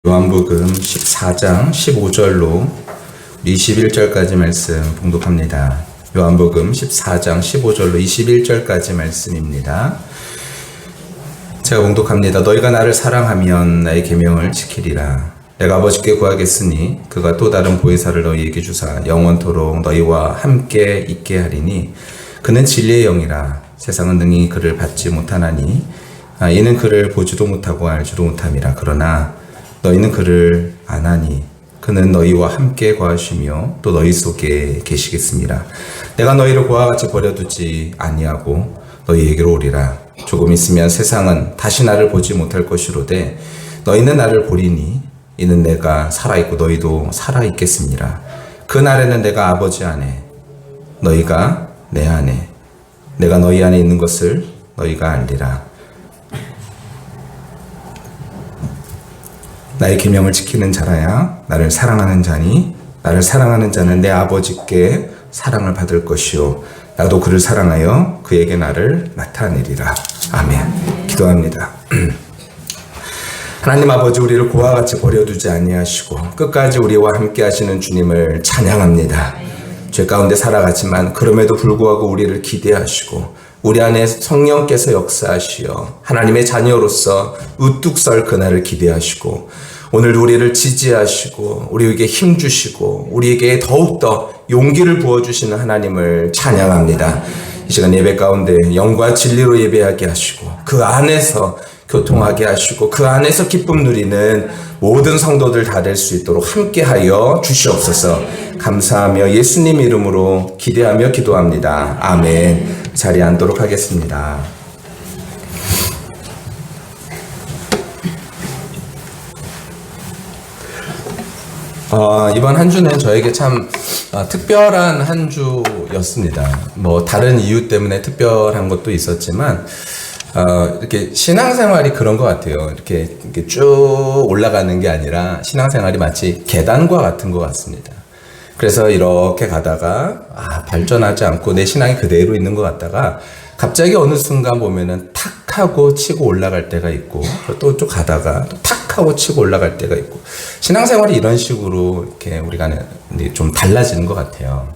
요한복음 14장 15절로 21절까지 말씀 봉독합니다. 요한복음 14장 15절로 21절까지 말씀입니다. 제가 봉독합니다. 너희가 나를 사랑하면 나의 계명을 지키리라. 내가 아버지께 구하겠으니 그가 또 다른 보혜사를 너희에게 주사 영원토록 너희와 함께 있게 하리니 그는 진리의 영이라. 세상은 능히 그를 받지 못하나니 이는 그를 보지도 못하고 알지도 못함이라. 그러나 너희는 그를 아나니 그는 너희와 함께 거하시며 또 너희 속에 계시겠습니다. 내가 너희를 고와 같이 버려두지 아니하고 너희에게로 오리라. 조금 있으면 세상은 다시 나를 보지 못할 것이로되 너희는 나를 보리니 이는 내가 살아있고 너희도 살아있겠습니다. 그 날에는 내가 아버지 안에 너희가 내 안에 내가 너희 안에 있는 것을 너희가 알리라. 나의 계명을 지키는 자라야 나를 사랑하는 자니 나를 사랑하는 자는 내 아버지께 사랑을 받을 것이요 나도 그를 사랑하여 그에게 나를 나타내리라. 아멘. 기도합니다. 하나님 아버지, 우리를 고와 같이 버려두지 아니하시고 끝까지 우리와 함께 하시는 주님을 찬양합니다. 죄 가운데 살아가지만 그럼에도 불구하고 우리를 기대하시고 우리 안에 성령께서 역사하시어 하나님의 자녀로서 우뚝 설 그날을 기대하시고 오늘도 우리를 지지하시고 우리에게 힘 주시고 우리에게 더욱더 용기를 부어주시는 하나님을 찬양합니다. 이 시간 예배 가운데 영과 진리로 예배하게 하시고 그 안에서 교통하게 하시고 그 안에서 기쁨 누리는 모든 성도들 다 될 수 있도록 함께하여 주시옵소서. 감사하며 예수님 이름으로 기대하며 기도합니다. 아멘. 자리에 앉도록 하겠습니다. 이번 한 주는 저에게 참 특별한 한 주였습니다. 뭐 다른 이유 때문에 특별한 것도 있었지만 이렇게 신앙생활이 그런 것 같아요. 이렇게 쭉 올라가는 게 아니라 신앙생활이 마치 계단과 같은 것 같습니다. 그래서 이렇게 가다가 발전하지 않고 내 신앙이 그대로 있는 것 같다가 갑자기 어느 순간 보면은 탁 하고 치고 올라갈 때가 있고 또 가다가 또 탁 하고 치고 올라갈 때가 있고 신앙생활이 이런 식으로 이렇게 우리가 좀 달라지는 것 같아요.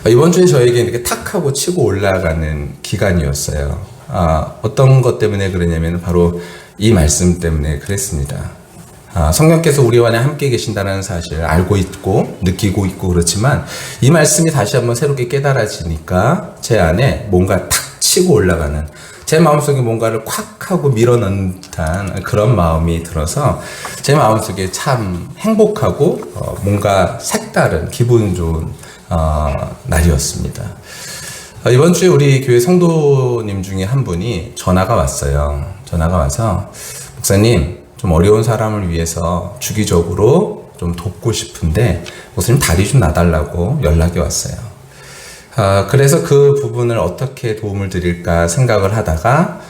이번 주에 저에게 이렇게 탁 하고 치고 올라가는 기간이었어요. 어떤 것 때문에 그러냐면 바로 이 말씀 때문에 그랬습니다. 성령께서 우리와 함께 계신다는 사실을 알고 있고 느끼고 있고 그렇지만 이 말씀이 다시 한번 새롭게 깨달아지니까 제 안에 뭔가 탁 치고 올라가는 제 마음속에 뭔가를 콱 하고 밀어넣는 듯한 그런 마음이 들어서 제 마음속에 참 행복하고 뭔가 색다른 기분 좋은 날이었습니다. 이번 주에 우리 교회 성도님 중에 한 분이 전화가 왔어요. 전화가 와서 목사님 좀 어려운 사람을 위해서 주기적으로 좀 돕고 싶은데 목사님 다리 좀 놔달라고 연락이 왔어요. 그래서 그 부분을 어떻게 도움을 드릴까 생각을 하다가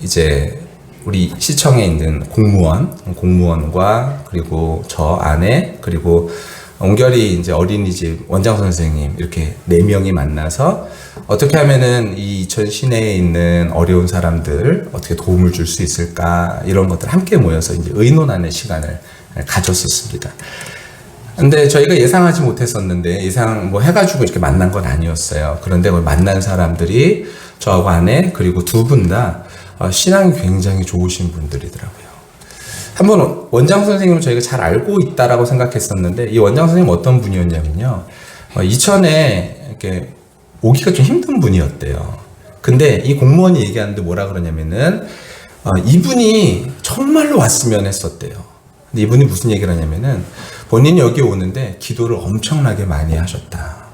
이제 우리 시청에 있는 공무원과 그리고 저 아내 그리고 옹결이 이제 어린이집 원장 선생님 이렇게 4명이 만나서 어떻게 하면은 이 이천 시내에 있는 어려운 사람들 어떻게 도움을 줄 수 있을까 이런 것들 함께 모여서 이제 의논하는 시간을 가졌었습니다. 근데 저희가 예상하지 못했었는데 예상 뭐 해가지고 이렇게 만난 건 아니었어요. 그런데 만난 사람들이 저하고 아내 그리고 두 분 다 신앙이 굉장히 좋으신 분들이더라고요. 한 번 원장 선생님을 저희가 잘 알고 있다라고 생각했었는데 이 원장 선생님 어떤 분이었냐면요. 이천에 이렇게 오기가 좀 힘든 분이었대요. 근데 이 공무원이 얘기하는데 뭐라 그러냐면은 이분이 정말로 왔으면 했었대요. 근데 이분이 무슨 얘기를 하냐면은 본인이 여기 오는데 기도를 엄청나게 많이 하셨다.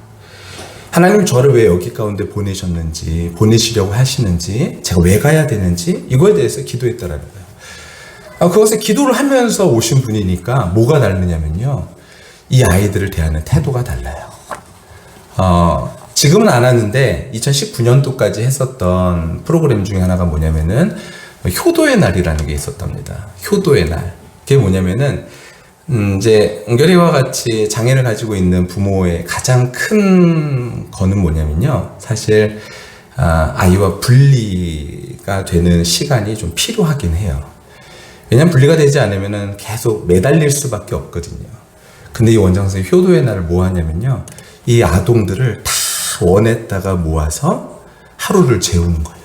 하나님 저를 왜 여기 가운데 보내셨는지 보내시려고 하시는지 제가 왜 가야 되는지 이거에 대해서 기도했더라는 거예요. 그것에 기도를 하면서 오신 분이니까 뭐가 다르냐면요. 이 아이들을 대하는 태도가 달라요. 지금은 안 하는데 2019년도까지 했었던 프로그램 중에 하나가 뭐냐면은 효도의 날이라는 게 있었답니다. 효도의 날. 그게 뭐냐면은 이제 옹결이와 같이 장애를 가지고 있는 부모의 가장 큰 거는 뭐냐면요. 사실 아이와 분리가 되는 시간이 좀 필요하긴 해요. 왜냐면 분리가 되지 않으면은 계속 매달릴 수밖에 없거든요. 근데 이 원장 선생님 효도의 날을 뭐 하냐면요, 이 아동들을 다 원에다가 모아서 하루를 재우는 거예요.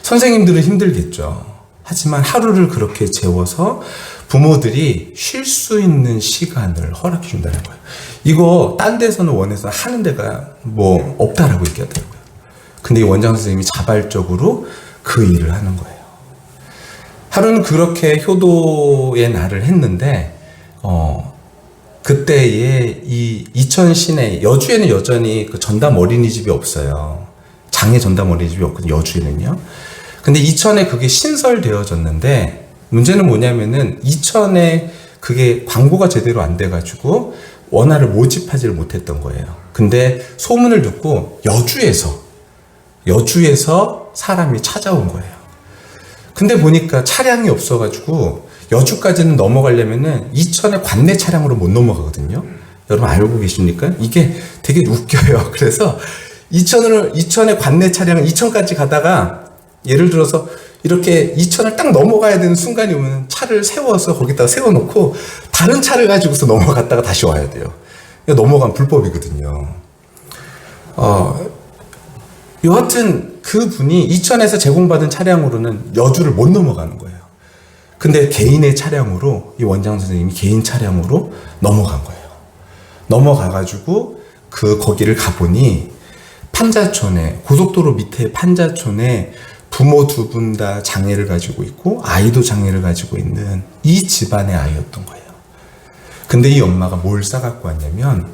선생님들은 힘들겠죠. 하지만 하루를 그렇게 재워서 부모들이 쉴 수 있는 시간을 허락해 준다는 거예요. 이거 딴 데서는 원에서 하는 데가 뭐 없다라고 얘기하더라고요. 근데 이 원장 선생님이 자발적으로 그 일을 하는 거예요. 하루는 그렇게 효도의 날을 했는데, 그때에 이 이천 시내, 여주에는 여전히 그 전담 어린이집이 없어요. 장애 전담 어린이집이 없거든요, 여주에는요. 근데 이천에 그게 신설되어졌는데, 문제는 뭐냐면은 이천에 그게 광고가 제대로 안 돼가지고 원화를 모집하지를 못했던 거예요. 근데 소문을 듣고 여주에서 사람이 찾아온 거예요. 근데 보니까 차량이 없어가지고 여주까지는 넘어가려면은 이천의 관내 차량으로 못 넘어가거든요. 여러분 알고 계십니까? 이게 되게 웃겨요. 그래서 이천의 관내 차량은 이천까지 가다가 예를 들어서 이렇게 이천을 딱 넘어가야 되는 순간이 오면 차를 세워서 거기다가 세워놓고 다른 차를 가지고서 넘어갔다가 다시 와야 돼요. 넘어가면 불법이거든요. 여하튼 그 분이 이천에서 제공받은 차량으로는 여주를 못 넘어가는 거예요. 근데 개인의 차량으로, 이 원장 선생님이 개인 차량으로 넘어간 거예요. 넘어가가지고 거기를 가보니 판자촌에, 고속도로 밑에 판자촌에 부모 두 분 다 장애를 가지고 있고 아이도 장애를 가지고 있는 이 집안의 아이였던 거예요. 근데 이 엄마가 뭘 싸갖고 왔냐면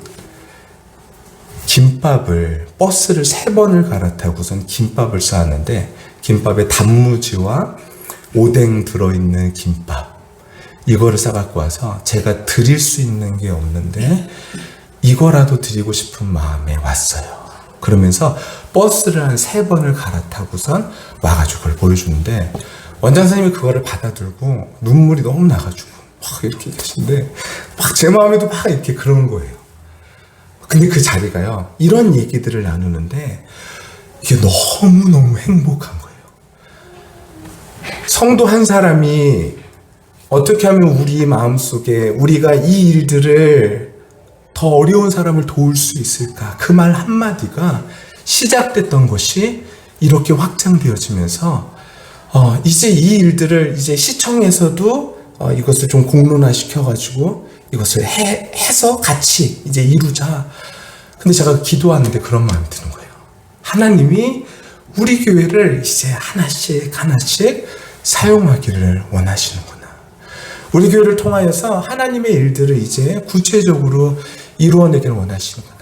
김밥을, 버스를 3번을 갈아타고선 김밥을 싸왔는데 김밥에 단무지와 오뎅 들어있는 김밥, 이거를 싸갖고 와서 제가 드릴 수 있는 게 없는데 이거라도 드리고 싶은 마음에 왔어요. 그러면서 버스를 한 3번을 갈아타고선 와가지고 그걸 보여주는데 원장 선생님이 그거를 받아들고 눈물이 너무 나가지고 막 이렇게 계신데 막 제 마음에도 막 이렇게 그런 거예요. 근데 그 자리가요, 이런 얘기들을 나누는데 이게 너무너무 행복한 거예요. 성도 한 사람이 어떻게 하면 우리 마음속에 우리가 이 일들을 더 어려운 사람을 도울 수 있을까? 그 말 한마디가 시작됐던 것이 이렇게 확장되어지면서 이제 이 일들을 이제 시청에서도 이것을 좀 공론화 시켜가지고 이것을 해서 같이 이제 이루자. 근데 제가 기도하는데 그런 마음이 드는 거예요. 하나님이 우리 교회를 이제 하나씩 사용하기를 원하시는구나. 우리 교회를 통하여서 하나님의 일들을 이제 구체적으로 이루어내기를 원하시는구나.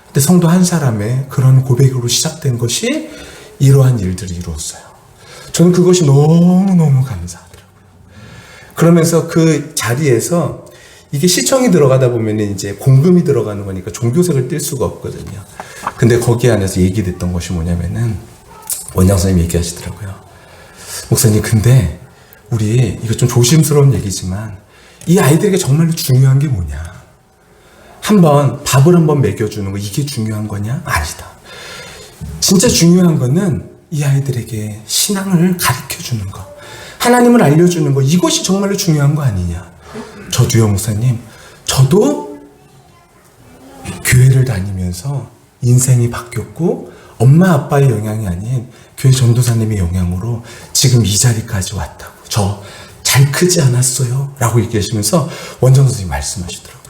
근데 성도 한 사람의 그런 고백으로 시작된 것이 이러한 일들이 이루었어요. 저는 그것이 너무너무 감사하더라고요. 그러면서 그 자리에서 이게 시청이 들어가다 보면 이제 공금이 들어가는 거니까 종교색을 띨 수가 없거든요. 근데 거기 안에서 얘기됐던 것이 뭐냐면은 원장 선생님이 얘기하시더라고요. 목사님, 근데 우리 이거 좀 조심스러운 얘기지만 이 아이들에게 정말로 중요한 게 뭐냐? 밥을 한번 먹여주는 거, 이게 중요한 거냐? 아니다. 진짜 중요한 거는 이 아이들에게 신앙을 가르쳐주는 거, 하나님을 알려주는 거, 이것이 정말로 중요한 거 아니냐? 저도요, 목사님. 저도 교회를 다니면서 인생이 바뀌었고 엄마 아빠의 영향이 아닌 교회 전도사님의 영향으로 지금 이 자리까지 왔다고. 저 잘 크지 않았어요 라고 얘기하시면서 원장 선생님이 말씀하시더라고요.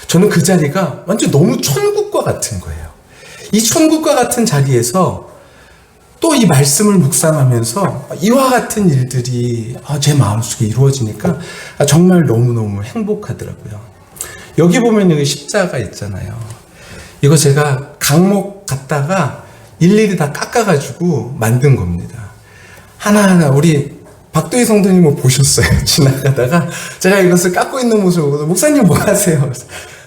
저는 그 자리가 완전 너무 천국과 같은 거예요. 이 천국과 같은 자리에서 또 이 말씀을 묵상하면서 이와 같은 일들이 제 마음속에 이루어지니까 정말 너무너무 행복하더라고요. 여기 보면 여기 십자가 있잖아요. 이거 제가 강목 갖다가 일일이 다 깎아가지고 만든 겁니다. 하나하나 우리 박도희 성도님 뭐 보셨어요? 지나가다가 제가 이것을 깎고 있는 모습을 보고 목사님 뭐 하세요?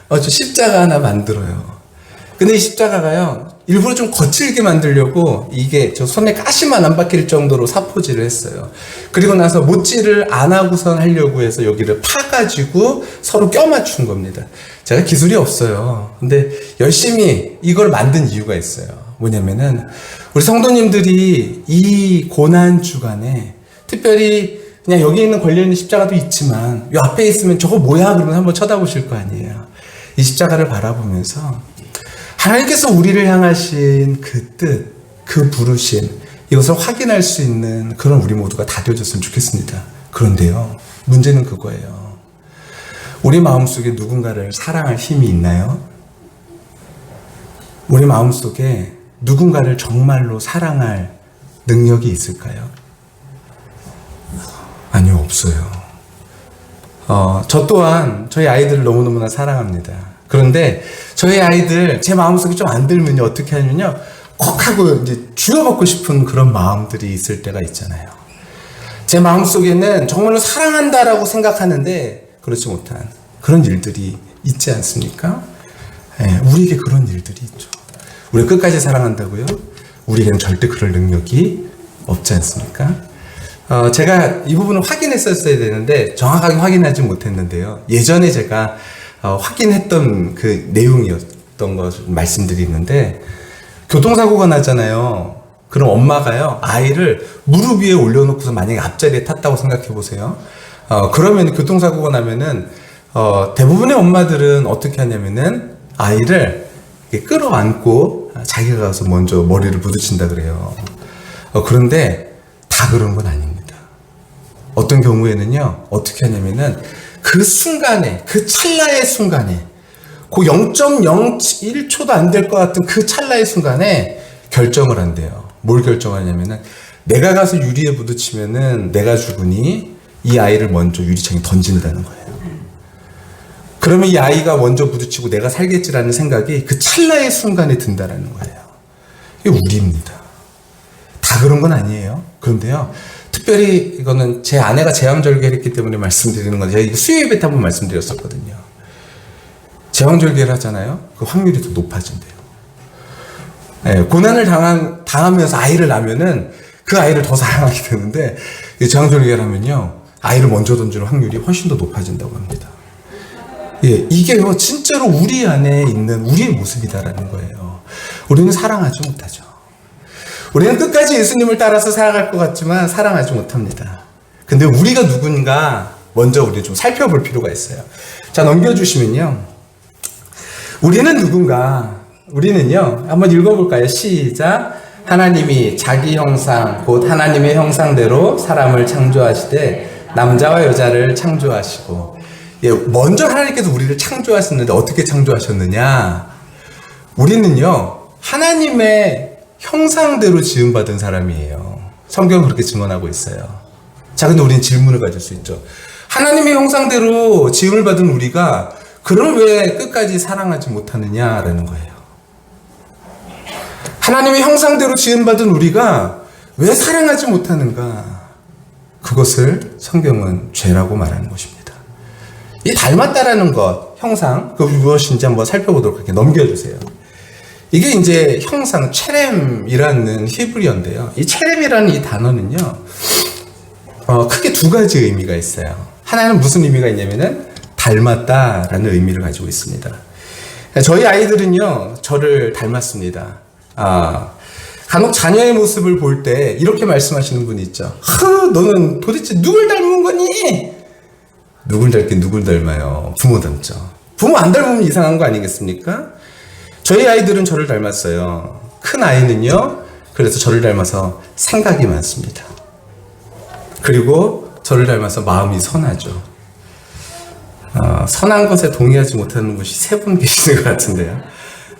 저 십자가 하나 만들어요. 근데 이 십자가가요, 일부러 좀 거칠게 만들려고 이게 저 손에 가시만 안 박힐 정도로 사포질을 했어요. 그리고 나서 못질을 안 하고선 하려고 해서 여기를 파가지고 서로 껴 맞춘 겁니다. 제가 기술이 없어요. 근데 열심히 이걸 만든 이유가 있어요. 뭐냐면은 우리 성도님들이 이 고난 주간에 특별히 그냥 여기 있는 걸려있는 십자가도 있지만 이 앞에 있으면 저거 뭐야? 그러면 한번 쳐다보실 거 아니에요. 이 십자가를 바라보면서 하나님께서 우리를 향하신 그 뜻, 그 부르심, 이것을 확인할 수 있는 그런 우리 모두가 다 되어졌으면 좋겠습니다. 그런데요, 문제는 그거예요. 우리 마음속에 누군가를 사랑할 힘이 있나요? 우리 마음속에 누군가를 정말로 사랑할 능력이 있을까요? 아니요, 없어요. 저 또한 저희 아이들을 너무너무나 사랑합니다. 그런데 저희 아이들 제 마음속에 좀 안 들면요, 어떻게 하냐면요, 콕 하고 이제 쥐어먹고 싶은 그런 마음들이 있을 때가 있잖아요. 제 마음속에는 정말로 사랑한다라고 생각하는데 그렇지 못한 그런 일들이 있지 않습니까? 네, 우리에게 그런 일들이 있죠. 우리가 끝까지 사랑한다고요? 우리에게는 절대 그럴 능력이 없지 않습니까? 제가 이 부분을 확인했었어야 되는데 정확하게 확인하지 못했는데요. 예전에 제가 확인했던 그 내용이었던 것을 말씀드리는데, 교통사고가 나잖아요. 그럼 엄마가요, 아이를 무릎 위에 올려놓고서 만약에 앞자리에 탔다고 생각해 보세요. 그러면 교통사고가 나면은 대부분의 엄마들은 어떻게 하냐면은 아이를 이렇게 끌어안고 자기가 가서 먼저 머리를 부딪힌다 그래요. 그런데 다 그런 건 아닙니다. 어떤 경우에는요, 어떻게 하냐면은 그 순간에, 그 찰나의 순간에, 그 0.01초도 안 될 것 같은 그 찰나의 순간에 결정을 한대요. 뭘 결정하냐면은 내가 가서 유리에 부딪히면은 내가 죽으니 이 아이를 먼저 유리창에 던진다는 거예요. 그러면 이 아이가 먼저 부딪히고 내가 살겠지라는 생각이 그 찰나의 순간에 든다라는 거예요. 이게 우리입니다. 다 그런 건 아니에요. 그런데요, 특별히 이거는 제 아내가 제왕절개를 했기 때문에 말씀드리는 건데, 제가 수요 예배 때 한번 말씀드렸었거든요. 제왕절개를 하잖아요. 그 확률이 더 높아진대요. 네, 고난을 당하면서 아이를 낳으면은 그 아이를 더 사랑하게 되는데, 제왕절개를 하면요, 아이를 먼저 던지는 확률이 훨씬 더 높아진다고 합니다. 예, 이게요, 진짜로 우리 안에 있는 우리의 모습이다라는 거예요. 우리는 사랑하지 못하죠. 우리는 끝까지 예수님을 따라서 살아갈 것 같지만 사랑하지 못합니다. 근데 우리가 누군가 먼저 우리 좀 살펴볼 필요가 있어요. 자, 넘겨주시면요. 우리는 누군가, 우리는요, 한번 읽어볼까요? 시작. 하나님이 자기 형상, 곧 하나님의 형상대로 사람을 창조하시되 남자와 여자를 창조하시고, 예, 먼저 하나님께서 우리를 창조하셨는데 어떻게 창조하셨느냐? 우리는요, 하나님의 형상대로 지음받은 사람이에요. 성경은 그렇게 증언하고 있어요. 자, 근데 우리는 질문을 가질 수 있죠. 하나님의 형상대로 지음을 받은 우리가 그럼 왜 끝까지 사랑하지 못하느냐라는 거예요. 하나님의 형상대로 지음받은 우리가 왜 사랑하지 못하는가? 그것을 성경은 죄라고 말하는 것입니다. 이 닮았다라는 것, 형상, 그 무엇인지 한번 살펴보도록 할게요. 넘겨주세요. 이게 이제 형상, 체렘이라는 히브리어인데요. 이 체렘이라는 이 단어는요, 크게 두 가지 의미가 있어요. 하나는 무슨 의미가 있냐면은 닮았다라는 의미를 가지고 있습니다. 저희 아이들은요, 저를 닮았습니다. 간혹 자녀의 모습을 볼 때 이렇게 말씀하시는 분이 있죠. 너는 도대체 누굴 닮은 거니? 누굴 닮긴 누굴 닮아요? 부모 닮죠. 부모 안 닮으면 이상한 거 아니겠습니까? 저희 아이들은 저를 닮았어요. 큰 아이는요, 그래서 저를 닮아서 생각이 많습니다. 그리고 저를 닮아서 마음이 선하죠. 선한 것에 동의하지 못하는 분이 3분 계시는 것 같은데요.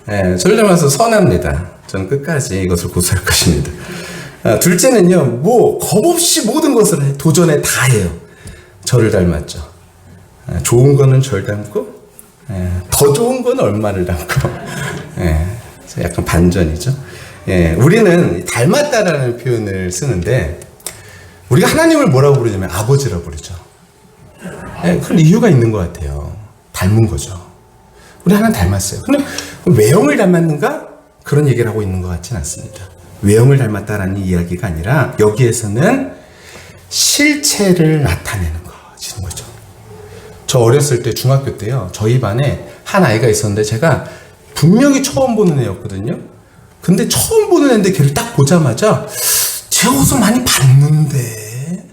네, 저를 닮아서 선합니다. 저는 끝까지 이것을 고수할 것입니다. 둘째는요, 겁없이 모든 것을 도전에 다 해요. 저를 닮았죠. 좋은 거는 절 닮고, 더 좋은 건 얼마를 닮고, 약간 반전이죠. 우리는 닮았다라는 표현을 쓰는데, 우리가 하나님을 뭐라고 부르냐면 아버지라고 부르죠. 그런 이유가 있는 것 같아요. 닮은 거죠. 우리 하나님 닮았어요. 근데 외형을 닮았는가? 그런 얘기를 하고 있는 것 같지는 않습니다. 외형을 닮았다라는 이야기가 아니라 여기에서는 실체를 나타내는 거죠. 저 어렸을 때 중학교 때요, 저희 반에 한 아이가 있었는데 제가 분명히 처음 보는 애였거든요. 근데 처음 보는 애인데 걔를 딱 보자마자 제 옷을 많이 봤는데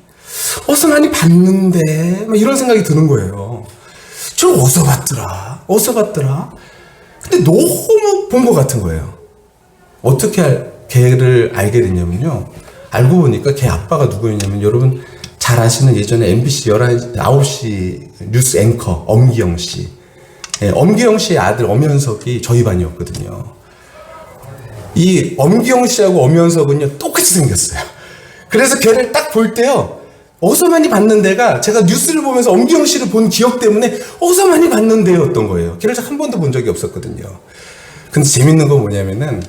어디서 많이 봤는데 막 이런 생각이 드는 거예요. 저 어디서 봤더라? 어디서 봤더라? 근데 너무 본 것 같은 거예요. 어떻게 걔를 알게 됐냐면요. 알고 보니까 걔 아빠가 누구였냐면 여러분 잘 아시는 예전에 MBC 11시, 9시 뉴스 앵커 엄기영 씨. 네, 엄기영 씨의 아들 엄현석이 저희 반이었거든요. 이 엄기영 씨하고 엄현석은요 똑같이 생겼어요. 그래서 걔를 딱 볼 때요 어디서 많이 봤는데가 제가 뉴스를 보면서 엄기영 씨를 본 기억 때문에 어디서 많이 봤는데였던 거예요. 걔를 한 번도 본 적이 없었거든요. 근데 재밌는 건 뭐냐면은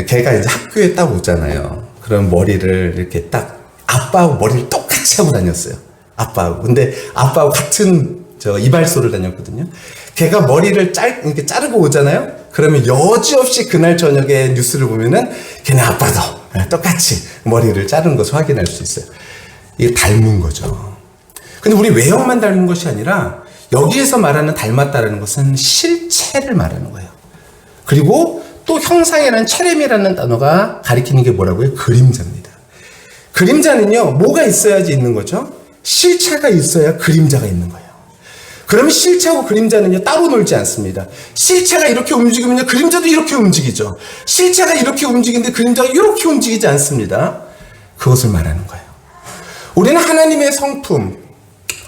걔가 이제 학교에 딱 오잖아요. 그럼 머리를 이렇게 딱 아빠하고 머리를 똑같이 하고 다녔어요. 아빠하고. 근데 아빠하고 같은 이발소를 다녔거든요. 걔가 머리를 이렇게 자르고 오잖아요. 그러면 여지없이 그날 저녁에 뉴스를 보면은 걔네 아빠도 똑같이 머리를 자른 것을 확인할 수 있어요. 이게 닮은 거죠. 근데 우리 외형만 닮은 것이 아니라 여기에서 말하는 닮았다라는 것은 실체를 말하는 거예요. 그리고 또 형상이라는 체렘이라는 단어가 가리키는 게 뭐라고요? 그림자입니다. 그림자는요, 뭐가 있어야지 있는 거죠? 실체가 있어야 그림자가 있는 거예요. 그러면 실체하고 그림자는요, 따로 놀지 않습니다. 실체가 이렇게 움직이면요, 그림자도 이렇게 움직이죠. 실체가 이렇게 움직이는데 그림자가 이렇게 움직이지 않습니다. 그것을 말하는 거예요. 우리는 하나님의 성품,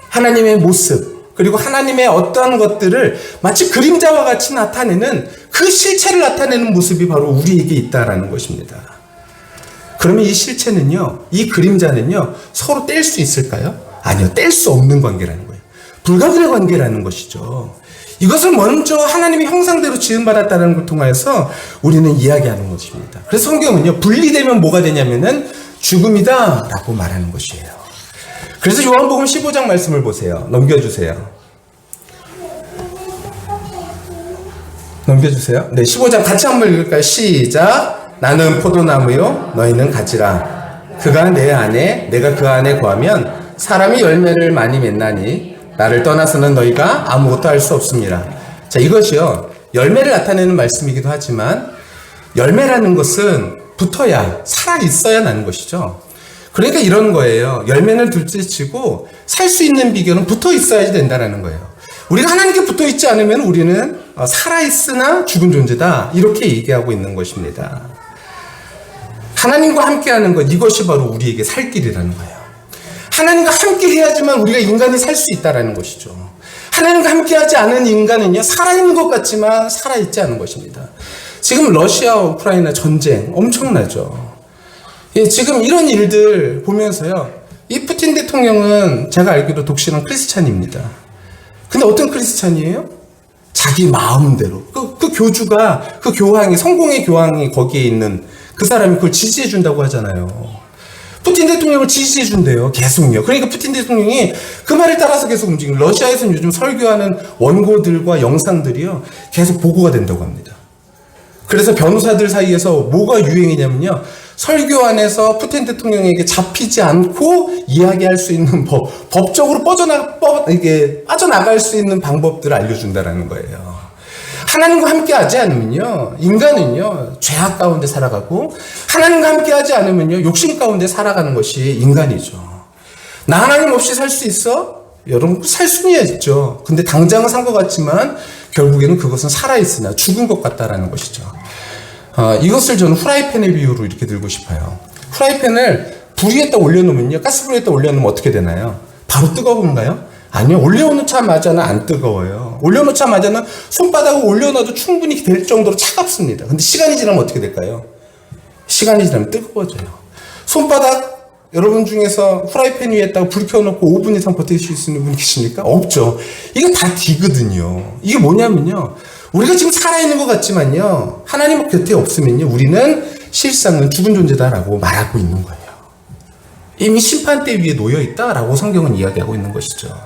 하나님의 모습, 그리고 하나님의 어떠한 것들을 마치 그림자와 같이 나타내는 그 실체를 나타내는 모습이 바로 우리에게 있다라는 것입니다. 그러면 이 실체는요, 이 그림자는요, 서로 뗄 수 있을까요? 아니요, 뗄 수 없는 관계라는 거예요. 불가분의 관계라는 것이죠. 이것을 먼저 하나님의 형상대로 지음받았다는 걸 통하여서 우리는 이야기하는 것입니다. 그래서 성경은요, 분리되면 뭐가 되냐면은 죽음이다 라고 말하는 것이에요. 그래서 요한복음 15장 말씀을 보세요. 넘겨주세요. 넘겨주세요. 네, 15장 같이 한번 읽을까요? 시작. 나는 포도나무요, 너희는 가지라. 그가 내 안에, 내가 그 안에 거하면 사람이 열매를 많이 맺나니 나를 떠나서는 너희가 아무것도 할 수 없습니다. 자, 이것이요, 열매를 나타내는 말씀이기도 하지만 열매라는 것은 붙어야, 살아있어야 나는 것이죠. 그러니까 이런 거예요. 열매는 둘째치고 살 수 있는 비결은 붙어 있어야지 된다는 거예요. 우리가 하나님께 붙어 있지 않으면 우리는 살아있으나 죽은 존재다, 이렇게 얘기하고 있는 것입니다. 하나님과 함께하는 것, 이것이 바로 우리에게 살 길이라는 거예요. 하나님과 함께 해야지만 우리가 인간이 살 수 있다는 것이죠. 하나님과 함께하지 않은 인간은요, 살아있는 것 같지만 살아있지 않은 것입니다. 지금 러시아와 우크라이나 전쟁 엄청나죠. 예, 지금 이런 일들 보면서요, 이 푸틴 대통령은 제가 알기로 독실한 크리스찬입니다. 근데 어떤 크리스찬이에요? 자기 마음대로. 그 교주가, 그 교황이, 성공의 교황이 거기에 있는 그 사람이 그걸 지지해준다고 하잖아요. 푸틴 대통령을 지지해준대요. 계속요. 그러니까 푸틴 대통령이 그 말을 따라서 계속 움직이는, 러시아에서는 요즘 설교하는 원고들과 영상들이요, 계속 보고가 된다고 합니다. 그래서 변호사들 사이에서 뭐가 유행이냐면요, 설교 안에서 푸틴 대통령에게 잡히지 않고 이야기할 수 있는 법적으로 빠져나갈 수 있는 방법들을 알려준다라는 거예요. 하나님과 함께 하지 않으면요, 인간은요, 죄악 가운데 살아가고, 하나님과 함께 하지 않으면요, 욕심 가운데 살아가는 것이 인간이죠. 나 하나님 없이 살 수 있어? 여러분, 살 수는 있죠. 근데 당장은 산 것 같지만 결국에는 그것은 살아있으나 죽은 것 같다라는 것이죠. 이것을 저는 후라이팬의 비유로 이렇게 들고 싶어요. 후라이팬을 불 위에다 올려놓으면요, 가스불 위에다 올려놓으면 어떻게 되나요? 바로 뜨거운가요? 아니요, 올려놓자마자는 안 뜨거워요. 올려놓자마자는 손바닥을 올려놔도 충분히 될 정도로 차갑습니다. 근데 시간이 지나면 어떻게 될까요? 시간이 지나면 뜨거워져요. 손바닥, 여러분 중에서 프라이팬 위에다가 불 켜놓고 5분 이상 버틸 수 있는 분 계십니까? 없죠. 이게 다 D거든요. 이게 뭐냐면요, 우리가 지금 살아있는 것 같지만요, 하나님 곁에 없으면요, 우리는 실상은 죽은 존재다라고 말하고 있는 거예요. 이미 심판대 위에 놓여있다라고 성경은 이야기하고 있는 것이죠.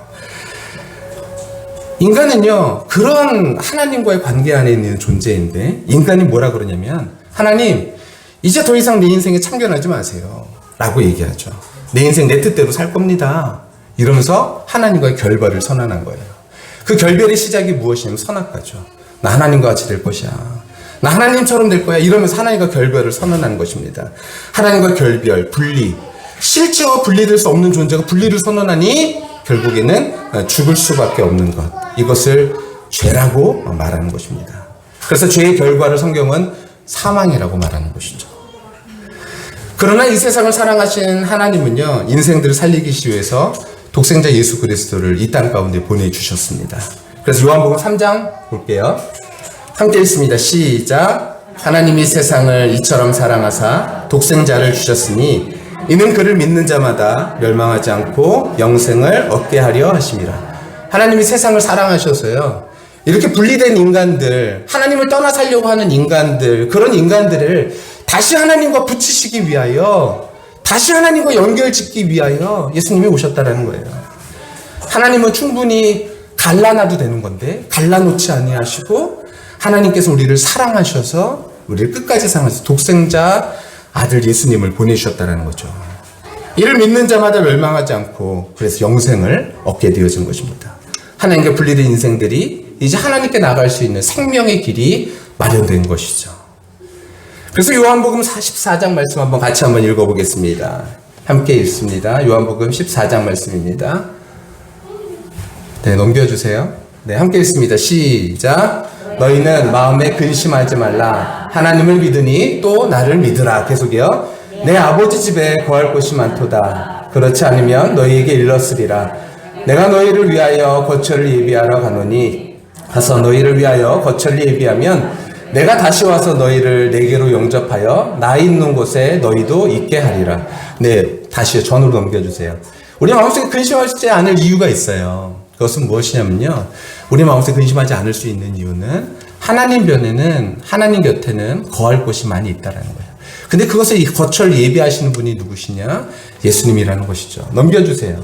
인간은요, 그런 하나님과의 관계 안에 있는 존재인데, 인간이 뭐라 그러냐면, 하나님, 이제 더 이상 내 인생에 참견하지 마세요 라고 얘기하죠. 내 인생 내 뜻대로 살 겁니다. 이러면서 하나님과의 결별을 선언한 거예요. 그 결별의 시작이 무엇이냐면 선악과죠. 나 하나님과 같이 될 것이야, 나 하나님처럼 될 거야, 이러면서 하나님과 결별을 선언한 것입니다. 하나님과 결별, 분리. 실체와 분리될 수 없는 존재가 분리를 선언하니 결국에는 죽을 수밖에 없는 것. 이것을 죄라고 말하는 것입니다. 그래서 죄의 결과를 성경은 사망이라고 말하는 것이죠. 그러나 이 세상을 사랑하신 하나님은요, 인생들을 살리기 위해서 독생자 예수 그리스도를 이 땅 가운데 보내주셨습니다. 그래서 요한복음 3장 볼게요. 함께 읽습니다. 시작. 하나님이 세상을 이처럼 사랑하사 독생자를 주셨으니 이는 그를 믿는 자마다 멸망하지 않고 영생을 얻게 하려 하심이라. 하나님이 세상을 사랑하셔서요, 이렇게 분리된 인간들, 하나님을 떠나 살려고 하는 인간들, 그런 인간들을 다시 하나님과 붙이시기 위하여, 다시 하나님과 연결짓기 위하여 예수님이 오셨다라는 거예요. 하나님은 충분히 갈라놔도 되는 건데 갈라놓지 아니하시고 하나님께서 우리를 사랑하셔서 우리를 끝까지 사랑하셔서 독생자 아들 예수님을 보내주셨다는 거죠. 이를 믿는 자마다 멸망하지 않고 그래서 영생을 얻게 되어진 것입니다. 하나님과 분리된 인생들이 이제 하나님께 나갈 수 있는 생명의 길이 마련된 것이죠. 그래서 요한복음 14장 말씀 같이 한번 읽어보겠습니다. 함께 읽습니다. 요한복음 14장 말씀입니다. 네, 넘겨주세요. 네, 함께 읽습니다. 시작. 너희는 마음에 근심하지 말라. 하나님을 믿으니 또 나를 믿으라. 계속이요. 내 아버지 집에 거할 곳이 많도다. 그렇지 않으면 너희에게 일렀으리라. 내가 너희를 위하여 거처를 예비하러 가노니 가서 너희를 위하여 거처를 예비하면 내가 다시 와서 너희를 내게로 영접하여 나 있는 곳에 너희도 있게 하리라. 네, 다시 전으로 넘겨주세요. 우리 마음속에 근심하지 않을 이유가 있어요. 그것은 무엇이냐면요, 우리 마음속에 근심하지 않을 수 있는 이유는 하나님 변에는, 하나님 곁에는 거할 곳이 많이 있다라는 거예요. 근데 그것을 이 거처를 예비하시는 분이 누구시냐? 예수님이라는 것이죠. 넘겨주세요.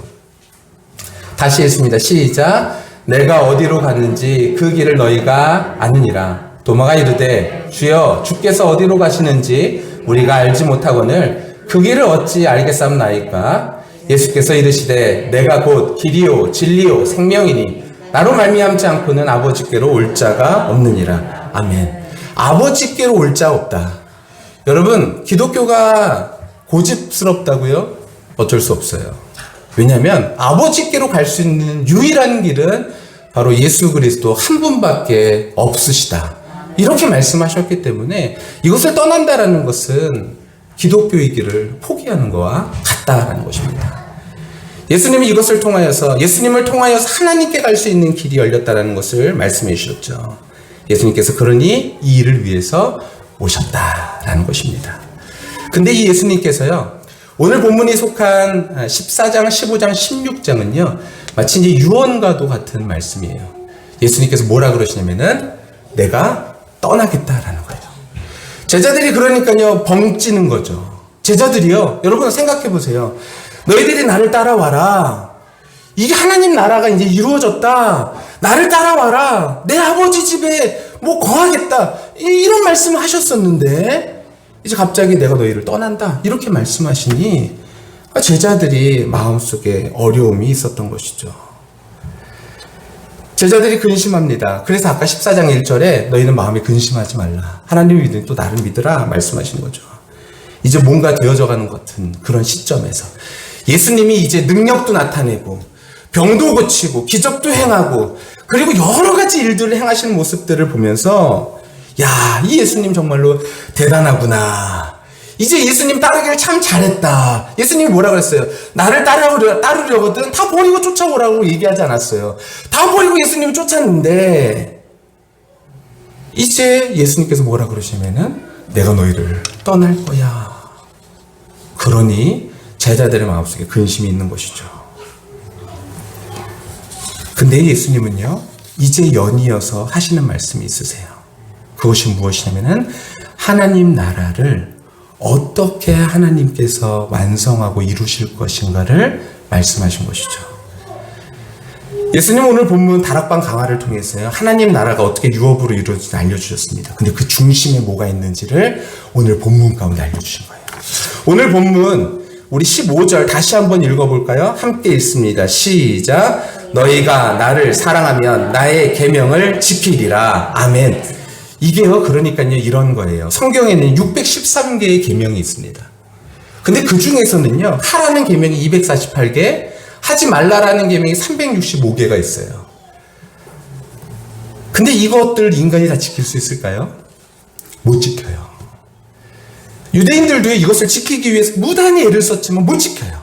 다시 했습니다. 시작. 내가 어디로 갔는지 그 길을 너희가 아느니라. 도마가 이르되 주여 주께서 어디로 가시는지 우리가 알지 못하거늘 그 길을 어찌 알겠사옵나이까. 예수께서 이르시되 내가 곧 길이요 진리요 생명이니 나로 말미암지 않고는 아버지께로 올 자가 없느니라. 아멘. 아버지께로 올 자 없다. 여러분, 기독교가 고집스럽다고요? 어쩔 수 없어요. 왜냐하면 아버지께로 갈 수 있는 유일한 길은 바로 예수 그리스도 한 분밖에 없으시다. 이렇게 말씀하셨기 때문에 이것을 떠난다라는 것은 기독교의 길을 포기하는 것과 같다라는 것입니다. 예수님이 이것을 통하여서, 예수님을 통하여서 하나님께 갈 수 있는 길이 열렸다라는 것을 말씀해 주셨죠. 예수님께서 그러니 이 일을 위해서 오셨다라는 것입니다. 근데 이 예수님께서요, 오늘 본문이 속한 14장, 15장, 16장은요, 마치 이제 유언과도 같은 말씀이에요. 예수님께서 뭐라 그러시냐면은 내가 떠나겠다라는 거예요. 제자들이 그러니까요, 벙찌는 거죠. 제자들이요, 여러분 생각해 보세요. 너희들이 나를 따라와라. 이게 하나님 나라가 이제 이루어졌다. 나를 따라와라. 내 아버지 집에 뭐 거하겠다. 이런 말씀을 하셨었는데 이제 갑자기 내가 너희를 떠난다. 이렇게 말씀하시니 제자들이 마음속에 어려움이 있었던 것이죠. 제자들이 근심합니다. 그래서 아까 14장 1절에 너희는 마음에 근심하지 말라. 하나님을 믿으니 또 나를 믿으라 말씀하신 거죠. 이제 뭔가 되어져 가는 것 같은 그런 시점에서 예수님이 이제 능력도 나타내고 병도 고치고 기적도 행하고 그리고 여러 가지 일들을 행하시는 모습들을 보면서 야, 이 예수님 정말로 대단하구나. 이제 예수님 따르기를 참 잘했다. 예수님이 뭐라 그랬어요? 나를 따르려거든 다 버리고 쫓아오라고 얘기하지 않았어요. 다 버리고 예수님을 쫓았는데 이제 예수님께서 뭐라 그러시면은 내가 너희를 떠날 거야. 그러니 제자들의 마음속에 근심이 있는 것이죠. 근데 예수님은요, 이제 연이어서 하시는 말씀이 있으세요. 그것이 무엇이냐면은 하나님 나라를 어떻게 하나님께서 완성하고 이루실 것인가를 말씀하신 것이죠. 예수님 오늘 본문 다락방 강화를 통해서요, 하나님 나라가 어떻게 유업으로 이루어지는지 알려주셨습니다. 근데 그 중심에 뭐가 있는지를 오늘 본문 가운데 알려주신 거예요. 오늘 본문 우리 15절 다시 한번 읽어볼까요? 함께 읽습니다. 시작. 너희가 나를 사랑하면 나의 계명을 지키리라. 아멘. 이게요, 그러니까요, 이런 거예요. 성경에는 613개의 계명이 있습니다. 근데 그 중에서는요, 하라는 계명이 248개, 하지 말라라는 계명이 365개가 있어요. 근데 이것들 인간이 다 지킬 수 있을까요? 못 지켜요. 유대인들도 이것을 지키기 위해서 무단히 애를 썼지만 못 지켜요.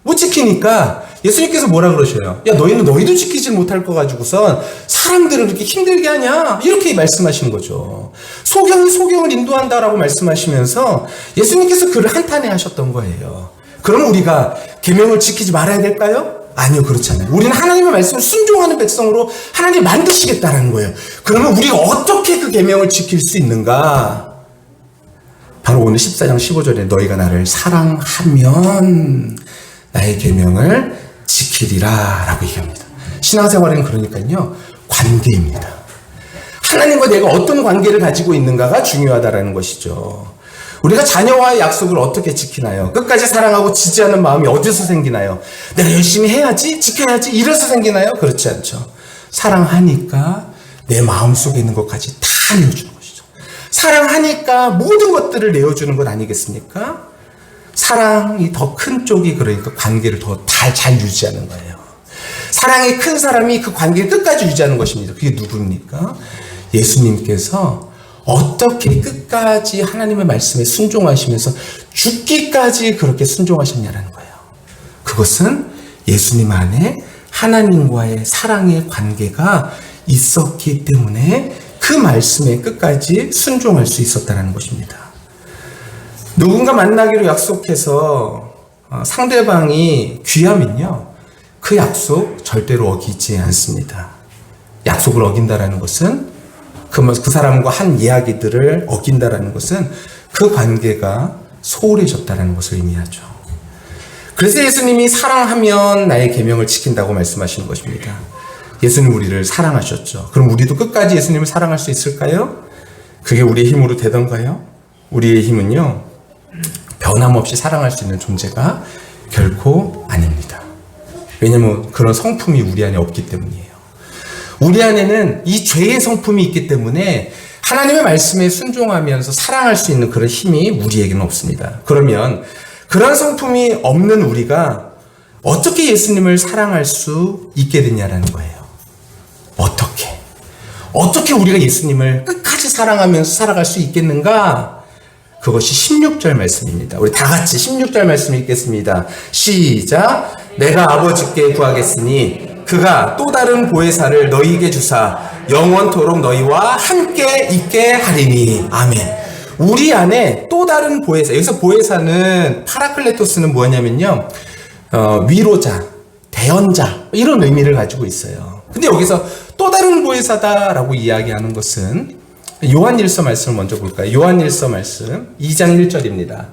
못 지키니까 예수님께서 뭐라 그러셔요? 야, 너희도 지키지 못할 거 가지고선 사람들을 그렇게 힘들게 하냐? 이렇게 말씀하신 거죠. 소경이 소경을 인도한다라고 말씀하시면서 예수님께서 그를 한탄해 하셨던 거예요. 그럼 우리가 계명을 지키지 말아야 될까요? 아니요, 그렇지 않아요. 우리는 하나님의 말씀을 순종하는 백성으로 하나님이 만드시겠다라는 거예요. 그러면 우리가 어떻게 그 계명을 지킬 수 있는가? 바로 오늘 14장 15절에 너희가 나를 사랑하면 나의 계명을 지키리라 라고 얘기합니다. 신앙생활은 그러니까요, 관계입니다. 하나님과 내가 어떤 관계를 가지고 있는가가 중요하다라는 것이죠. 우리가 자녀와의 약속을 어떻게 지키나요? 끝까지 사랑하고 지지하는 마음이 어디서 생기나요? 내가 열심히 해야지, 지켜야지, 이래서 생기나요? 그렇지 않죠. 사랑하니까 내 마음속에 있는 것까지 다 내어주는 것이죠. 사랑하니까 모든 것들을 내어주는 것 아니겠습니까? 사랑이 더 큰 쪽이 그러니까 관계를 더 잘 유지하는 거예요. 사랑이 큰 사람이 그 관계를 끝까지 유지하는 것입니다. 그게 누구입니까? 예수님께서 어떻게 끝까지 하나님의 말씀에 순종하시면서 죽기까지 그렇게 순종하셨냐라는 거예요. 그것은 예수님 안에 하나님과의 사랑의 관계가 있었기 때문에 그 말씀에 끝까지 순종할 수 있었다는 것입니다. 누군가 만나기로 약속해서 상대방이 귀하면요, 그 약속 절대로 어기지 않습니다. 약속을 어긴다라는 것은 그 사람과 한 이야기들을 어긴다라는 것은 그 관계가 소홀해졌다는 것을 의미하죠. 그래서 예수님이 사랑하면 나의 계명을 지킨다고 말씀하시는 것입니다. 예수님 우리를 사랑하셨죠. 그럼 우리도 끝까지 예수님을 사랑할 수 있을까요? 그게 우리의 힘으로 되던가요? 우리의 힘은요, 변함없이 사랑할 수 있는 존재가 결코 아닙니다. 왜냐하면 그런 성품이 우리 안에 없기 때문이에요. 우리 안에는 이 죄의 성품이 있기 때문에 하나님의 말씀에 순종하면서 사랑할 수 있는 그런 힘이 우리에게는 없습니다. 그러면 그런 성품이 없는 우리가 어떻게 예수님을 사랑할 수 있게 되냐라는 거예요. 어떻게 우리가 예수님을 끝까지 사랑하면서 살아갈 수 있겠는가? 그것이 16절 말씀입니다. 우리 다 같이 16절 말씀 읽겠습니다. 시작. 내가 아버지께 구하겠으니 그가 또 다른 보혜사를 너희에게 주사 영원토록 너희와 함께 있게 하리니. 아멘. 우리 안에 또 다른 보혜사, 여기서 보혜사는 파라클레토스는 뭐냐면요, 위로자, 대언자, 이런 의미를 가지고 있어요. 근데 여기서 또 다른 보혜사다라고 이야기하는 것은 요한일서 말씀을 먼저 볼까요? 요한일서 말씀 2장 1절입니다.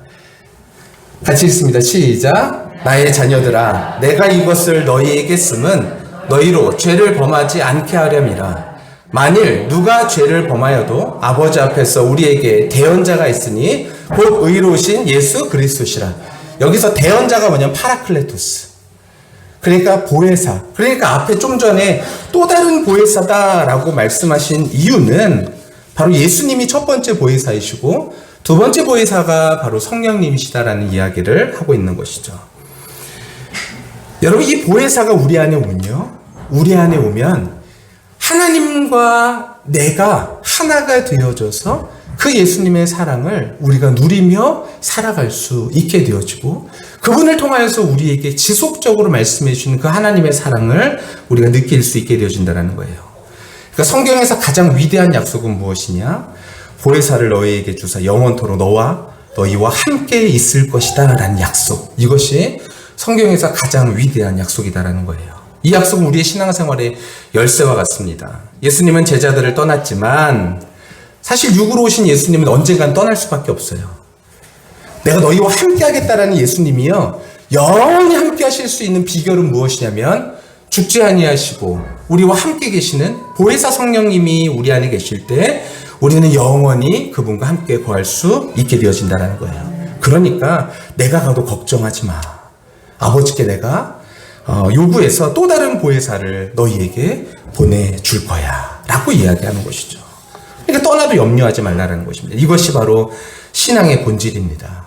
같이 읽습니다. 시작. 나의 자녀들아, 내가 이것을 너희에게 쓰면 너희로 죄를 범하지 않게 하렴이라. 만일 누가 죄를 범하여도 아버지 앞에서 우리에게 대언자가 있으니 곧 의로우신 예수 그리스도시라. 여기서 대언자가 뭐냐면 파라클레토스. 그러니까 보혜사. 그러니까 앞에 좀 전에 또 다른 보혜사다라고 말씀하신 이유는 바로 예수님이 첫 번째 보혜사이시고 두 번째 보혜사가 바로 성령님이시다라는 이야기를 하고 있는 것이죠. 여러분, 이 보혜사가 우리 안에 오면 하나님과 내가 하나가 되어져서 그 예수님의 사랑을 우리가 누리며 살아갈 수 있게 되어지고 그분을 통하여서 우리에게 지속적으로 말씀해 주시는 그 하나님의 사랑을 우리가 느낄 수 있게 되어진다는 거예요. 그러니까 성경에서 가장 위대한 약속은 무엇이냐? 보혜사를 너희에게 주사 영원토록 너희와 함께 있을 것이다 라는 약속. 이것이 성경에서 가장 위대한 약속이다라는 거예요. 이 약속은 우리의 신앙생활의 열쇠와 같습니다. 예수님은 제자들을 떠났지만 사실 육으로 오신 예수님은 언젠간 떠날 수밖에 없어요. 내가 너희와 함께 하겠다라는 예수님이요, 영원히 함께 하실 수 있는 비결은 무엇이냐면 죽지 아니하시고 우리와 함께 계시는 보혜사 성령님이 우리 안에 계실 때 우리는 영원히 그분과 함께 거할 수 있게 되어진다는 거예요. 그러니까 내가 가도 걱정하지 마. 아버지께 내가 요구해서 또 다른 보혜사를 너희에게 보내줄 거야 라고 이야기하는 것이죠. 그러니까 떠나도 염려하지 말라는 것입니다. 이것이 바로 신앙의 본질입니다.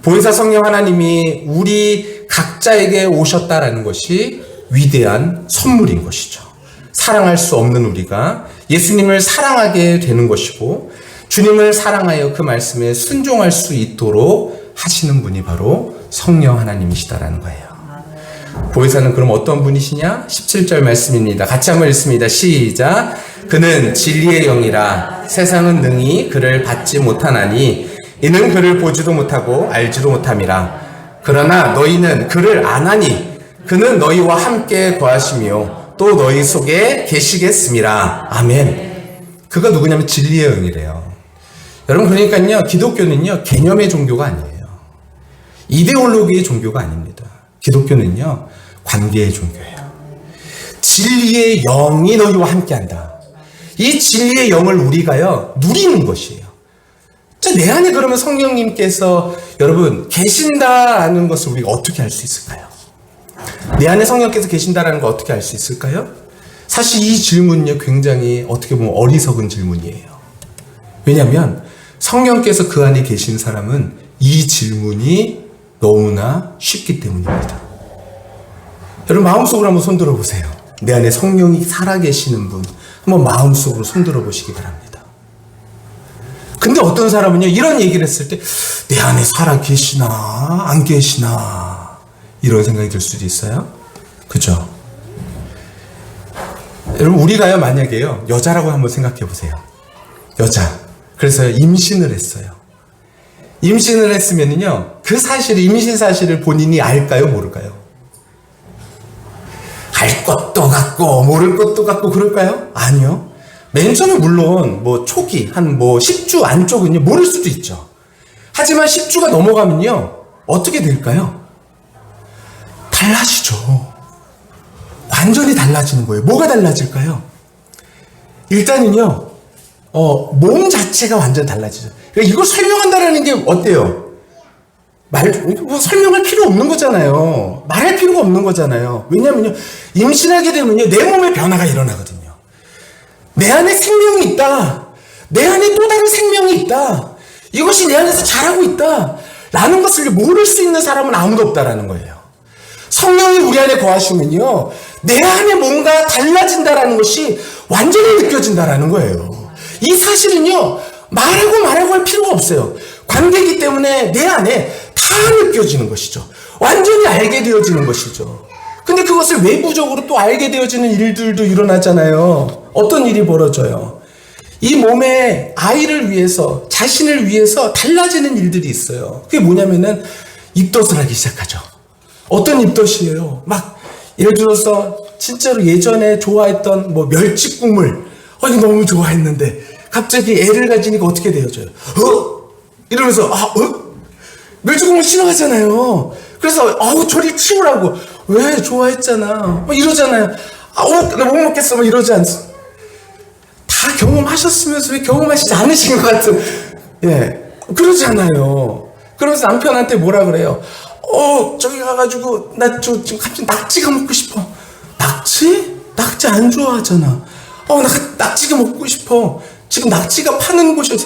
보혜사 성령 하나님이 우리 각자에게 오셨다라는 것이 위대한 선물인 것이죠. 사랑할 수 없는 우리가 예수님을 사랑하게 되는 것이고, 주님을 사랑하여 그 말씀에 순종할 수 있도록 하시는 분이 바로 성령 하나님이시다라는 거예요. 보혜사는 그럼 어떤 분이시냐? 17절 말씀입니다. 같이 한번 읽습니다. 시작. 그는 진리의 영이라 세상은 능히 그를 받지 못하나니 이는 그를 보지도 못하고 알지도 못함이라. 그러나 너희는 그를 아나니 그는 너희와 함께 거하시며 또 너희 속에 계시겠음이라. 아멘. 그가 누구냐면 진리의 영이래요. 여러분, 그러니까요, 기독교는요 개념의 종교가 아니에요. 이데올로기의 종교가 아닙니다. 기독교는요 관계의 종교예요. 진리의 영이 너희와 함께한다. 이 진리의 영을 우리가요 누리는 것이에요. 내 안에 그러면 성령님께서 여러분 계신다는 것을 우리가 어떻게 알 수 있을까요? 내 안에 성령께서 계신다는 걸 어떻게 알 수 있을까요? 사실 이 질문은요 굉장히 어떻게 보면 어리석은 질문이에요. 왜냐하면 성령께서 그 안에 계신 사람은 이 질문이 너무나 쉽기 때문입니다. 여러분, 마음속으로 한번 손들어 보세요. 내 안에 성령이 살아계시는 분 한번 마음속으로 손들어 보시기 바랍니다. 근데 어떤 사람은요 이런 얘기를 했을 때 내 안에 살아계시나 안 계시나 이런 생각이 들 수도 있어요. 그죠? 여러분, 우리가요 만약에요 여자라고 한번 생각해 보세요. 여자. 그래서 임신을 했어요. 임신을 했으면요 그 사실을, 임신 사실을 본인이 알까요 모를까요? 알 것도 같고 모를 것도 같고 그럴까요? 아니요. 맨 처음에 물론 뭐 초기 한 뭐 10주 안쪽은요 모를 수도 있죠. 하지만 10주가 넘어가면요 어떻게 될까요? 달라지죠. 완전히 달라지는 거예요. 뭐가 달라질까요? 일단은요 몸 자체가 완전 달라지죠. 그러니까 이걸 설명한다라는 게 어때요? 뭐 설명할 필요 없는 거잖아요. 말할 필요가 없는 거잖아요. 왜냐면요 임신하게 되면요 내 몸에 변화가 일어나거든요. 내 안에 생명이 있다. 내 안에 또 다른 생명이 있다. 이것이 내 안에서 자라고 있다 라는 것을 모를 수 있는 사람은 아무도 없다라는 거예요. 성령이 우리 안에 거하시면요 내 안에 뭔가 달라진다라는 것이 완전히 느껴진다라는 거예요. 이 사실은요 말하고 할 필요가 없어요. 관계이기 때문에 내 안에 다 느껴지는 것이죠. 완전히 알게 되어지는 것이죠. 근데 그것을 외부적으로 또 알게 되어지는 일들도 일어나잖아요. 어떤 일이 벌어져요? 이 몸에 아이를 위해서, 자신을 위해서 달라지는 일들이 있어요. 그게 뭐냐면은 입덧을 하기 시작하죠. 어떤 입덧이에요? 막 예를 들어서 진짜로 예전에 좋아했던 뭐 멸치국물 이거 너무 좋아했는데 갑자기 애를 가지니까 어떻게 되어져요? 이러면서 멸치국물 싫어하잖아요. 그래서 저리 치우라고. 왜? 좋아했잖아. 이러잖아요. 나 못 먹겠어. 이러지 않습니까? 다 경험하셨으면서 왜 경험하시지 않으신 것 같은, 예, 그러잖아요. 그러면서 남편한테 뭐라 그래요? 저기 가가지고, 나 지금 갑자기 낙지가 먹고 싶어. 낙지? 낙지 안 좋아하잖아. 나 낙지가 먹고 싶어. 지금 낙지가 파는 곳이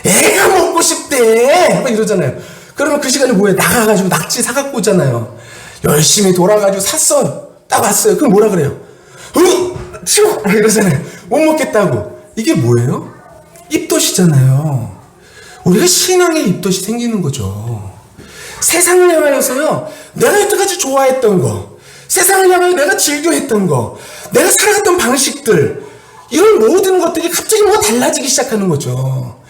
애가 먹고 싶대. 이러잖아요. 그러면 그 시간에 뭐해? 나가가지고 낙지 사갖고 오잖아요. 열심히 돌아가지고 샀어요. 딱 왔어요. 그럼 뭐라 그래요? 치워! 이러잖아요. 못 먹겠다고. 이게 뭐예요? 입덧이잖아요. 우리가 신앙의 입덧이 생기는 거죠. 세상을 향하여서요, 내가 여태까지 좋아했던 거, 세상을 향하여 내가 즐겨했던 거, 내가 살아갔던 방식들, 이런 모든 것들이 갑자기 뭐가 달라지기 시작하는 거죠.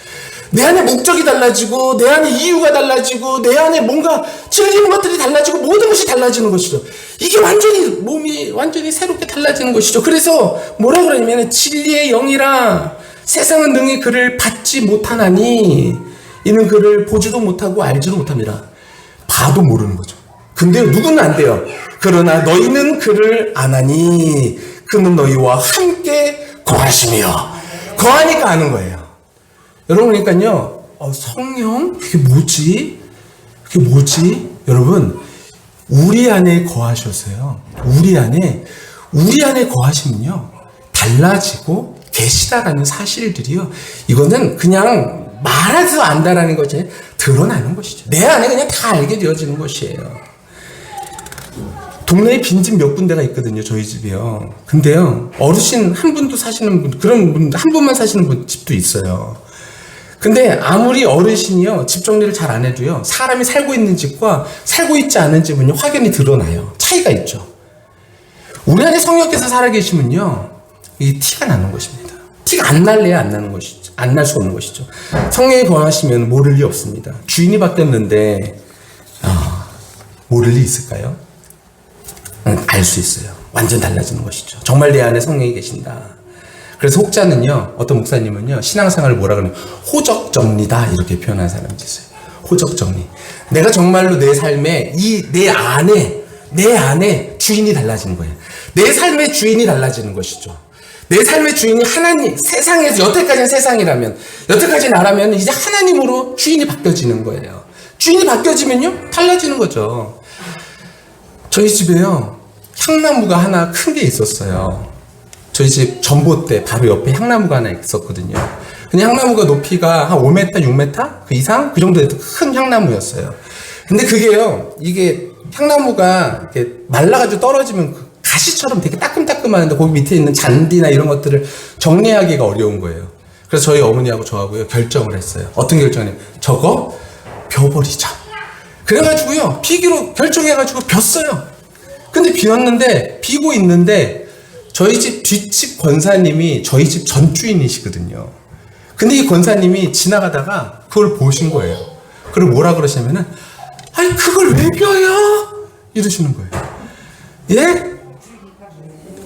내 안에 목적이 달라지고, 내 안에 이유가 달라지고, 내 안에 뭔가 즐기는 것들이 달라지고, 모든 것이 달라지는 것이죠. 이게 몸이 완전히 새롭게 달라지는 것이죠. 그래서 뭐라 그러냐면, 진리의 영이라 세상은 능히 그를 받지 못하나니, 이는 그를 보지도 못하고 알지도 못합니다. 봐도 모르는 거죠. 근데 누구는 안 돼요. 그러나 너희는 그를 아나니, 그는 너희와 함께 거하시며, 거하니까 아는 거예요. 여러분, 그러니까요, 성령? 그게 뭐지? 그게 뭐지? 여러분, 우리 안에 거하셔서요, 우리 안에 거하시면요, 달라지고 계시다라는 사실들이요, 이거는 그냥 말해서 안다라는 거지, 드러나는 것이죠. 내 안에 그냥 다 알게 되어지는 것이에요. 동네에 빈집 몇 군데가 있거든요, 저희 집이요. 근데요, 어르신 한 분도 사시는 분, 그런 분, 한 분만 사시는 분 집도 있어요. 근데 아무리 어르신이요, 집 정리를 잘 안 해도요, 사람이 살고 있는 집과 살고 있지 않은 집은 확연히 드러나요. 차이가 있죠. 우리 안에 성령께서 살아계시면요, 이 티가 나는 것입니다. 티가 안 날래야 안 나는 것이죠. 안 날 수 없는 것이죠. 성령이 거하시면 모를 리 없습니다. 주인이 바뀌었는데, 모를 리 있을까요? 알 수 있어요. 완전 달라지는 것이죠. 정말 내 안에 성령이 계신다. 그래서 혹자는요, 어떤 목사님은요, 신앙생활을 뭐라 그러냐면 호적정리다 이렇게 표현한 사람이 있어요. 호적정리. 내가 정말로 내 삶에 내 안에 주인이 달라지는 거예요. 내 삶의 주인이 달라지는 것이죠. 내 삶의 주인이 하나님, 세상에서 여태까지는 세상이라면, 여태까지 나라면 이제 하나님으로 주인이 바뀌어지는 거예요. 주인이 바뀌어지면요, 달라지는 거죠. 저희 집에요, 향나무가 하나 큰 게 있었어요. 저희 집 전봇대 바로 옆에 향나무가 하나 있었거든요. 근데 향나무가 높이가 한 5m, 6m? 그 이상? 그 정도의 큰 향나무였어요. 근데 그게요, 이게 향나무가 이렇게 말라가지고 떨어지면 그 가시처럼 되게 따끔따끔하는데 거기 밑에 있는 잔디나 이런 것들을 정리하기가 어려운 거예요. 그래서 저희 어머니하고 저하고요, 결정을 했어요. 어떤 결정을 했냐면, 저거 벼버리자. 그래가지고요, 비기로 결정해가지고 벼어요. 근데 비고 있는데, 저희 집 뒷집 권사님이 저희 집 전주인이시거든요. 근데 이 권사님이 지나가다가 그걸 보신 거예요. 그리고 뭐라 그러시냐면은, 아니, 그걸 왜 벼요? 이러시는 거예요. 예?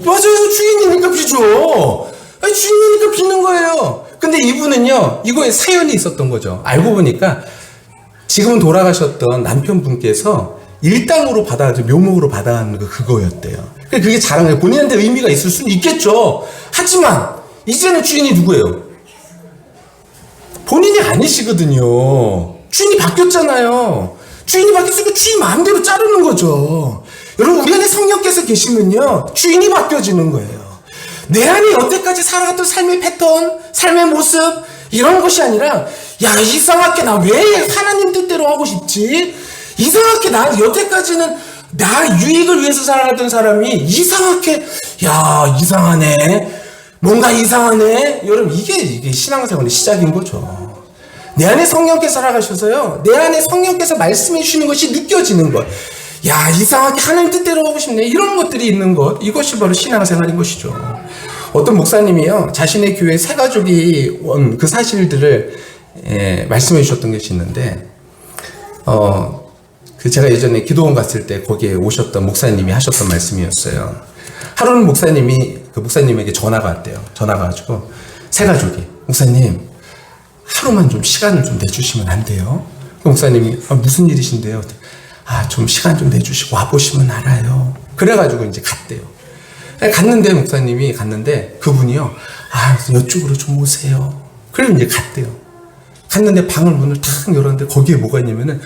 맞아요. 주인이니까 비죠. 아니, 주인이니까 비는 거예요. 근데 이분은요, 이거에 사연이 있었던 거죠. 알고 보니까, 지금은 돌아가셨던 남편분께서 일당으로 받아가지고 묘목으로 받아가는 그거였대요. 그게 자랑해요. 본인한테 의미가 있을 수는 있겠죠. 하지만 이제는 주인이 누구예요? 본인이 아니시거든요. 주인이 바뀌었잖아요. 주인이 바뀌었으니까 주인 마음대로 자르는 거죠. 여러분, 우리 안에 성령께서 계시면요, 주인이 바뀌어지는 거예요. 내 안에 여태까지 살아갔던 삶의 패턴, 삶의 모습, 이런 것이 아니라, 야, 이상하게 나 왜 하나님 뜻대로 하고 싶지? 이상하게 나 여태까지는 나 유익을 위해서 살아갔던 사람이 이상하게, 야, 이상하네. 뭔가 이상하네. 여러분, 이게 신앙생활의 시작인 거죠. 내 안에 성령께서 살아가셔서요, 내 안에 성령께서 말씀해 주시는 것이 느껴지는 것. 야, 이상하게 하나님 뜻대로 하고 싶네. 이런 것들이 있는 것. 이것이 바로 신앙생활인 것이죠. 어떤 목사님이요, 자신의 교회 새 가족이 온 그 사실들을 말씀해 주셨던 것이 있는데, 제가 예전에 기도원 갔을 때 거기에 오셨던 목사님이 하셨던 말씀이었어요. 하루는 목사님에게 전화가 왔대요. 전화가 와가지고, 새 가족이, 목사님, 하루만 좀 시간을 좀 내주시면 안 돼요? 그 목사님이, 무슨 일이신데요? 좀 시간 좀 내주시고 와보시면 알아요. 그래가지고 이제 갔대요. 갔는데, 목사님이 갔는데, 그분이요, 이쪽으로 좀 오세요. 그래서 이제 갔대요. 갔는데 방을 문을 탁 열었는데 거기에 뭐가 있냐면은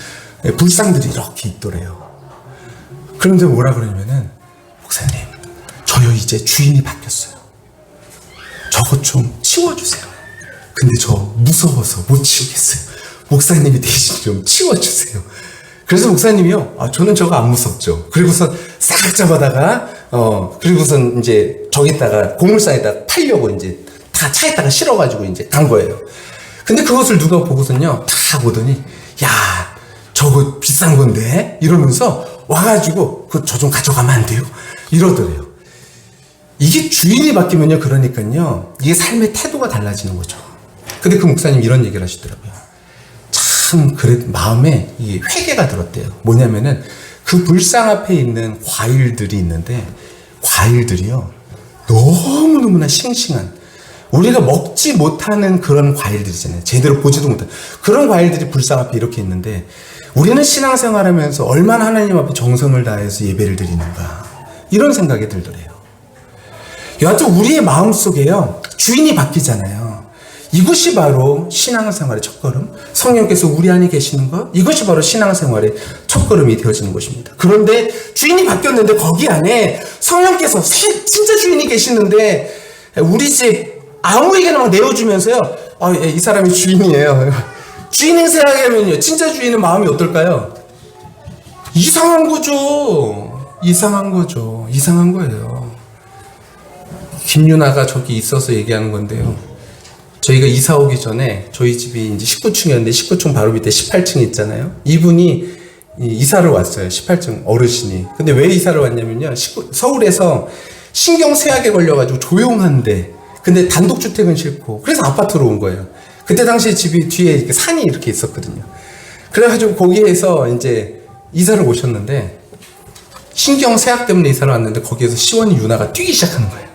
불상들이 이렇게 있더래요. 그런데 뭐라 그러냐면은, 목사님, 저요 이제 주인이 바뀌었어요. 저거 좀 치워주세요. 근데 저 무서워서 못 치우겠어요. 목사님이 대신 좀 치워주세요. 그래서 목사님이요, 저는 저거 안 무섭죠. 그리고선 싹 잡아다가, 그리고선 이제 저기다가 고물상에다가 팔려고 이제 다 차에다가 실어가지고 이제 간 거예요. 근데 그것을 누가 보고선요, 다 보더니, 야, 저거 비싼 건데? 이러면서 와가지고, 저 좀 가져가면 안 돼요? 이러더래요. 이게 주인이 바뀌면요, 그러니까요, 이게 삶의 태도가 달라지는 거죠. 근데 그 목사님 이런 얘기를 하시더라고요. 참, 마음에 이 회개가 들었대요. 뭐냐면은, 그 불상 앞에 있는 과일들이 있는데, 과일들이요, 너무너무나 싱싱한, 우리가 먹지 못하는 그런 과일들이잖아요. 제대로 보지도 못한 그런 과일들이 불상 앞에 이렇게 있는데, 우리는 신앙생활 하면서 얼마나 하나님 앞에 정성을 다해서 예배를 드리는가, 이런 생각이 들더래요. 여하튼 우리의 마음속에요, 주인이 바뀌잖아요. 이것이 바로 신앙생활의 첫걸음, 성령께서 우리 안에 계시는 것, 이것이 바로 신앙생활의 첫걸음이 되어지는 것입니다. 그런데 주인이 바뀌었는데 거기 안에 성령께서 진짜 주인이 계시는데, 우리 집 아무에게나 막 내어주면서요, 이 사람이 주인이에요. 주인 행세하게 하면요, 진짜 주인은 마음이 어떨까요? 이상한 거죠. 이상한 거죠. 이상한 거예요. 김유나가 저기 있어서 얘기하는 건데요. 저희가 이사 오기 전에 저희 집이 이제 19층이었는데 19층 바로 밑에 18층이 있잖아요. 이분이 이사를 왔어요. 18층 어르신이. 근데 왜 이사를 왔냐면요. 서울에서 신경쇠약에 걸려가지고 조용한데, 근데 단독주택은 싫고, 그래서 아파트로 온 거예요. 그때 당시에 집이 뒤에 이렇게 산이 이렇게 있었거든요. 그래가지고 거기에서 이제 이사를 오셨는데, 신경쇠약 때문에 이사를 왔는데, 거기에서 시원이 유나가 뛰기 시작하는 거예요.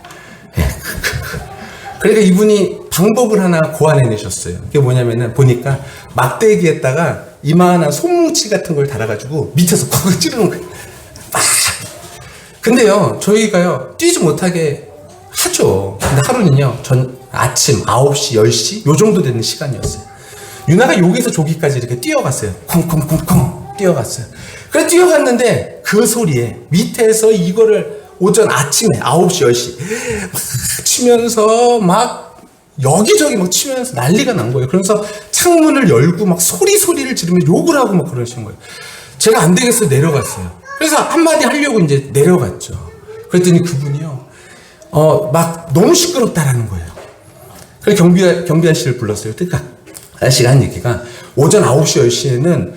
그러니까 이분이 방법을 하나 고안해내셨어요. 그게 뭐냐면은, 보니까 막대기에다가 이만한 솜뭉치 같은 걸 달아가지고 밑에서 콱 찌르는 거예요. 막. 근데요, 저희가요, 뛰지 못하게 하죠. 근데 하루는요, 아침 9시, 10시? 요 정도 되는 시간이었어요. 유나가 여기서 저기까지 이렇게 뛰어갔어요. 쿵쿵쿵쿵 뛰어갔어요. 그래 뛰어갔는데 그 소리에 밑에서 이거를 오전 아침에 9시, 10시 막 치면서 막 여기저기 막 치면서 난리가 난 거예요. 그러면서 창문을 열고 막 소리를 지르며 욕을 하고 막 그러신 거예요. 제가 안 되겠어 내려갔어요. 그래서 한마디 하려고 이제 내려갔죠. 그랬더니 그분이요, 막 너무 시끄럽다라는 거예요. 그래서 경비 아저씨를 불렀어요. 그러니까 아저씨가 한 얘기가, 오전 9시, 10시에는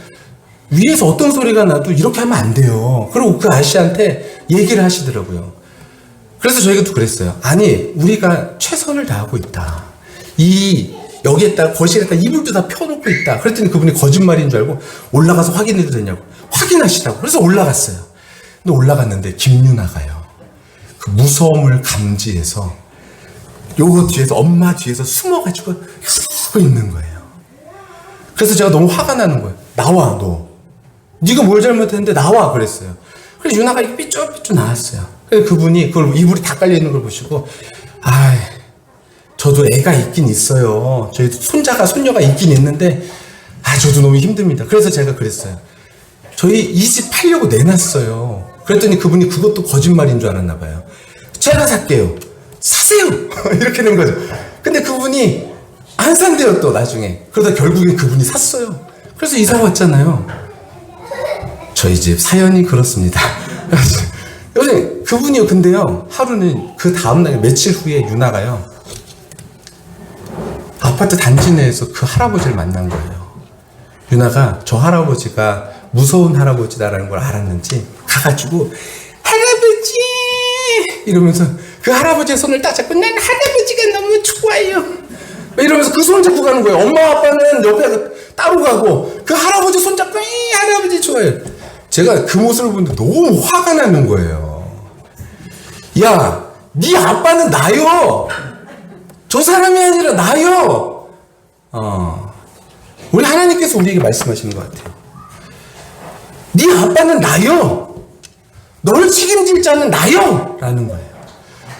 위에서 어떤 소리가 나도 이렇게 하면 안 돼요. 그리고 그 아저씨한테 얘기를 하시더라고요. 그래서 저희가 또 그랬어요. 아니, 우리가 최선을 다하고 있다. 여기에다, 거실에다 이불도 다 펴놓고 있다. 그랬더니 그분이 거짓말인 줄 알고, 올라가서 확인해도 되냐고. 확인하시라고. 그래서 올라갔어요. 근데 올라갔는데 김유나가요, 그 무서움을 감지해서 요거 뒤에서, 엄마 뒤에서 숨어가지고 이러고 있는 거예요. 그래서 제가 너무 화가 나는 거예요. 나와, 너. 네가 뭘 잘못했는데 나와, 그랬어요. 그래서 유나가 삐쩍삐쩍 나왔어요. 그래서 그분이 그걸 이불이 다 깔려있는 걸 보시고, 저도 애가 있긴 있어요. 저희 손녀가 있긴 있는데, 저도 너무 힘듭니다. 그래서 제가 그랬어요. 저희 이 집 팔려고 내놨어요. 그랬더니 그분이 그것도 거짓말인 줄 알았나 봐요. 제가 살게요. 사세요! 이렇게 된 거죠. 근데 그분이 안 산대요, 또 나중에. 그러다 결국엔 그분이 샀어요. 그래서 이사 왔잖아요. 저희 집 사연이 그렇습니다. 요즘 그분이요, 근데요, 하루는 그 다음날 며칠 후에 유나가요, 아파트 단지 내에서 그 할아버지를 만난 거예요. 유나가 저 할아버지가 무서운 할아버지다라는 걸 알았는지 가가지고, 할아버지! 이러면서 그 할아버지의 손을 딱 잡고, 난 할아버지가 너무 좋아요. 이러면서 그 손을 잡고 가는 거예요. 엄마 아빠는 옆에 따로 가고, 그 할아버지 손 잡고, 할아버지 좋아요. 제가 그 모습을 보는데 너무 화가 나는 거예요. 야, 네 아빠는 나요. 저 사람이 아니라 나요. 우리 하나님께서 우리에게 말씀하시는 것 같아요. 네 아빠는 나요. 너를 책임질 자는 나요. 라는 거예요.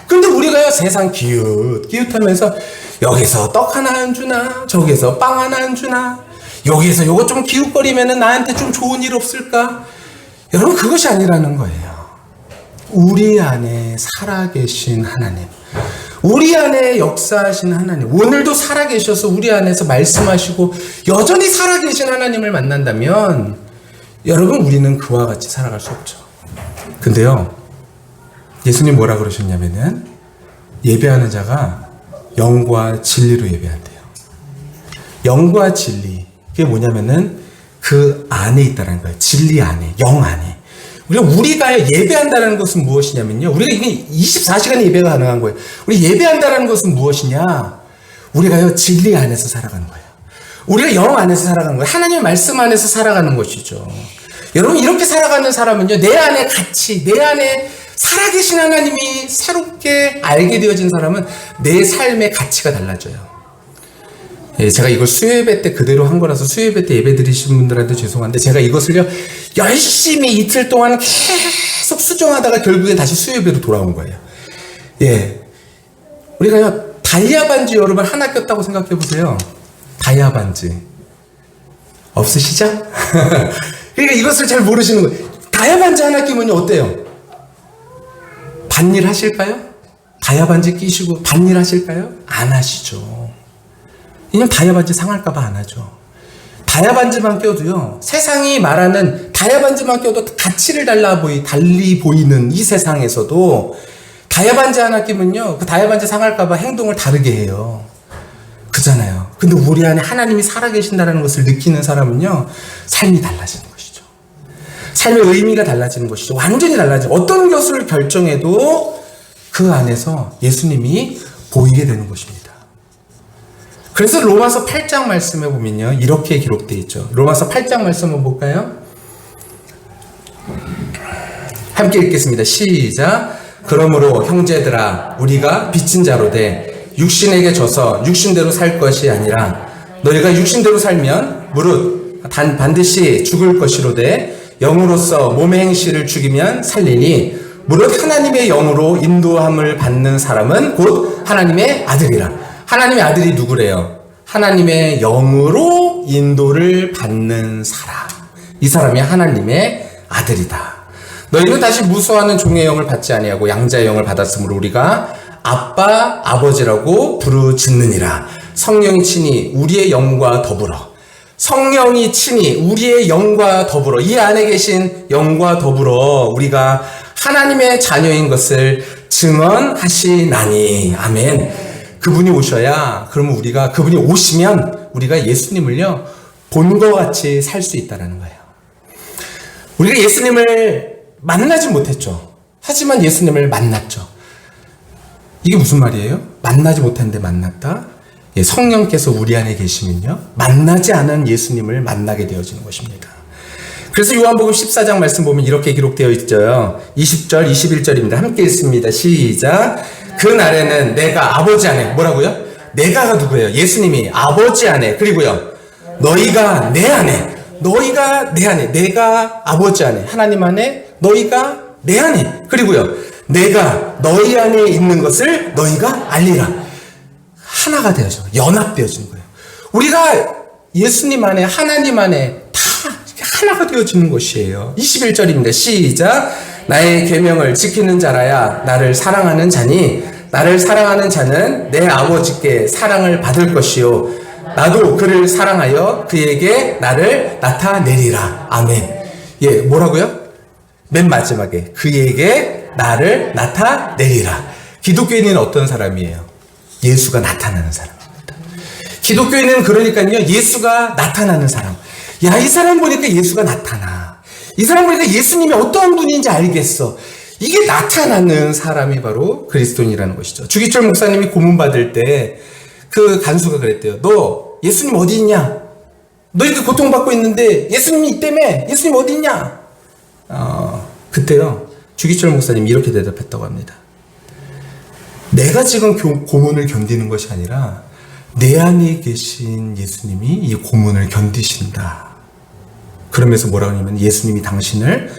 근데 우리가요, 세상 기웃하면서 여기서 떡 하나 안 주나, 저기서 빵 하나 안 주나, 여기서 요거 좀 기웃거리면은 나한테 좀 좋은 일 없을까? 여러분, 그것이 아니라는 거예요. 우리 안에 살아계신 하나님, 우리 안에 역사하신 하나님, 오늘도 살아계셔서 우리 안에서 말씀하시고 여전히 살아계신 하나님을 만난다면, 여러분, 우리는 그와 같이 살아갈 수 없죠. 근데요, 예수님 뭐라 그러셨냐면은, 예배하는 자가 영과 진리로 예배한대요. 영과 진리, 그게 뭐냐면은 그 안에 있다는 거예요. 진리 안에, 영 안에. 우리가 예배한다는 것은 무엇이냐면요, 우리가 이게 24시간 예배가 가능한 거예요. 우리 예배한다는 것은 무엇이냐, 우리가요, 진리 안에서 살아가는 거예요. 우리가 영 안에서 살아가는 거예요. 하나님의 말씀 안에서 살아가는 것이죠. 여러분, 이렇게 살아가는 사람은요, 내 안에 같이, 내 안에 살아계신 하나님이 새롭게 알게 되어진 사람은 내 삶의 가치가 달라져요. 제가 이걸 수요예배 때 그대로 한 거라서 수요예배 때 예배 드리신 분들한테 죄송한데, 제가 이것을요, 열심히 이틀 동안 계속 수정하다가 결국엔 다시 수요예배로 돌아온 거예요. 우리가요, 다이아 반지 여러분 하나 꼈다고 생각해 보세요. 다이아 반지. 없으시죠? 그러니까 이것을 잘 모르시는 거예요. 다이아 반지 하나 끼면 어때요? 반일 하실까요? 다이아 반지 끼시고 반일 하실까요? 안 하시죠. 왜냐면 다이아 반지 상할까봐 안 하죠. 다야반지만 껴도요, 세상이 말하는 다야반지만 껴도 가치를 달리 보이는 이 세상에서도 다야반지 하나 끼면요, 그 다야반지 상할까봐 행동을 다르게 해요. 그잖아요. 근데 우리 안에 하나님이 살아계신다는 것을 느끼는 사람은요, 삶이 달라지는 것이죠. 삶의 의미가 달라지는 것이죠. 완전히 달라지고, 어떤 것을 결정해도 그 안에서 예수님이 보이게 되는 것입니다. 그래서 로마서 8장 말씀에 보면요, 이렇게 기록되어 있죠. 로마서 8장 말씀 한번 볼까요? 함께 읽겠습니다. 시작. 그러므로 형제들아, 우리가 빚진 자로 돼 육신에게 져서 육신대로 살 것이 아니라, 너희가 육신대로 살면 무릇 반드시 죽을 것이로되 영으로서 몸의 행실을 죽이면 살리니, 무릇 하나님의 영으로 인도함을 받는 사람은 곧 하나님의 아들이라. 하나님의 아들이 누구래요? 하나님의 영으로 인도를 받는 사람. 이 사람이 하나님의 아들이다. 너희는 다시 무수하는 종의 영을 받지 아니하고 양자의 영을 받았으므로 우리가 아빠, 아버지라고 부르짖느니라. 성령이 친히 우리의 영과 더불어, 성령이 친히 우리의 영과 더불어, 이 안에 계신 영과 더불어 우리가 하나님의 자녀인 것을 증언하시나니. 아멘. 그분이 오셔야, 그러면 그분이 오시면 우리가 예수님을요, 본것 같이 살 수 있다는 거예요. 우리가 예수님을 만나지 못했죠. 하지만 예수님을 만났죠. 이게 무슨 말이에요? 만나지 못했는데 만났다? 예, 성령께서 우리 안에 계시면요, 만나지 않은 예수님을 만나게 되어지는 것입니다. 그래서 요한복음 14장 말씀 보면 이렇게 기록되어 있죠. 20절, 21절입니다. 함께 읽습니다. 시작. 그 날에는 내가 아버지 안에, 뭐라고요? 내가가 누구예요? 예수님이 아버지 안에, 그리고요, 너희가 내 안에, 너희가 내 안에, 내가 아버지 안에, 하나님 안에, 너희가 내 안에, 그리고요, 내가 너희 안에 있는 것을 너희가 알리라. 하나가 되어져, 연합되어지는 거예요. 우리가 예수님 안에, 하나님 안에 다 하나가 되어지는 것이에요. 21절입니다. 시작. 나의 계명을 지키는 자라야 나를 사랑하는 자니, 나를 사랑하는 자는 내 아버지께 사랑을 받을 것이요, 나도 그를 사랑하여 그에게 나를 나타내리라. 아멘. 예, 뭐라고요? 맨 마지막에 그에게 나를 나타내리라. 기독교인은 어떤 사람이에요? 예수가 나타나는 사람입니다. 기독교인은 그러니까요, 예수가 나타나는 사람. 야, 이 사람 보니까 예수가 나타나. 이 사람 보니까 예수님이 어떠한 분인지 알겠어. 이게 나타나는 사람이 바로 그리스도인이라는 것이죠. 주기철 목사님이 고문받을 때 그 간수가 그랬대요. 너 예수님 어디 있냐? 너 이렇게 고통받고 있는데 예수님이 있다며? 예수님 어디 있냐? 그때요, 주기철 목사님이 이렇게 대답했다고 합니다. 내가 지금 고문을 견디는 것이 아니라 내 안에 계신 예수님이 이 고문을 견디신다. 그러면서 뭐라고 하냐면, 예수님이 당신을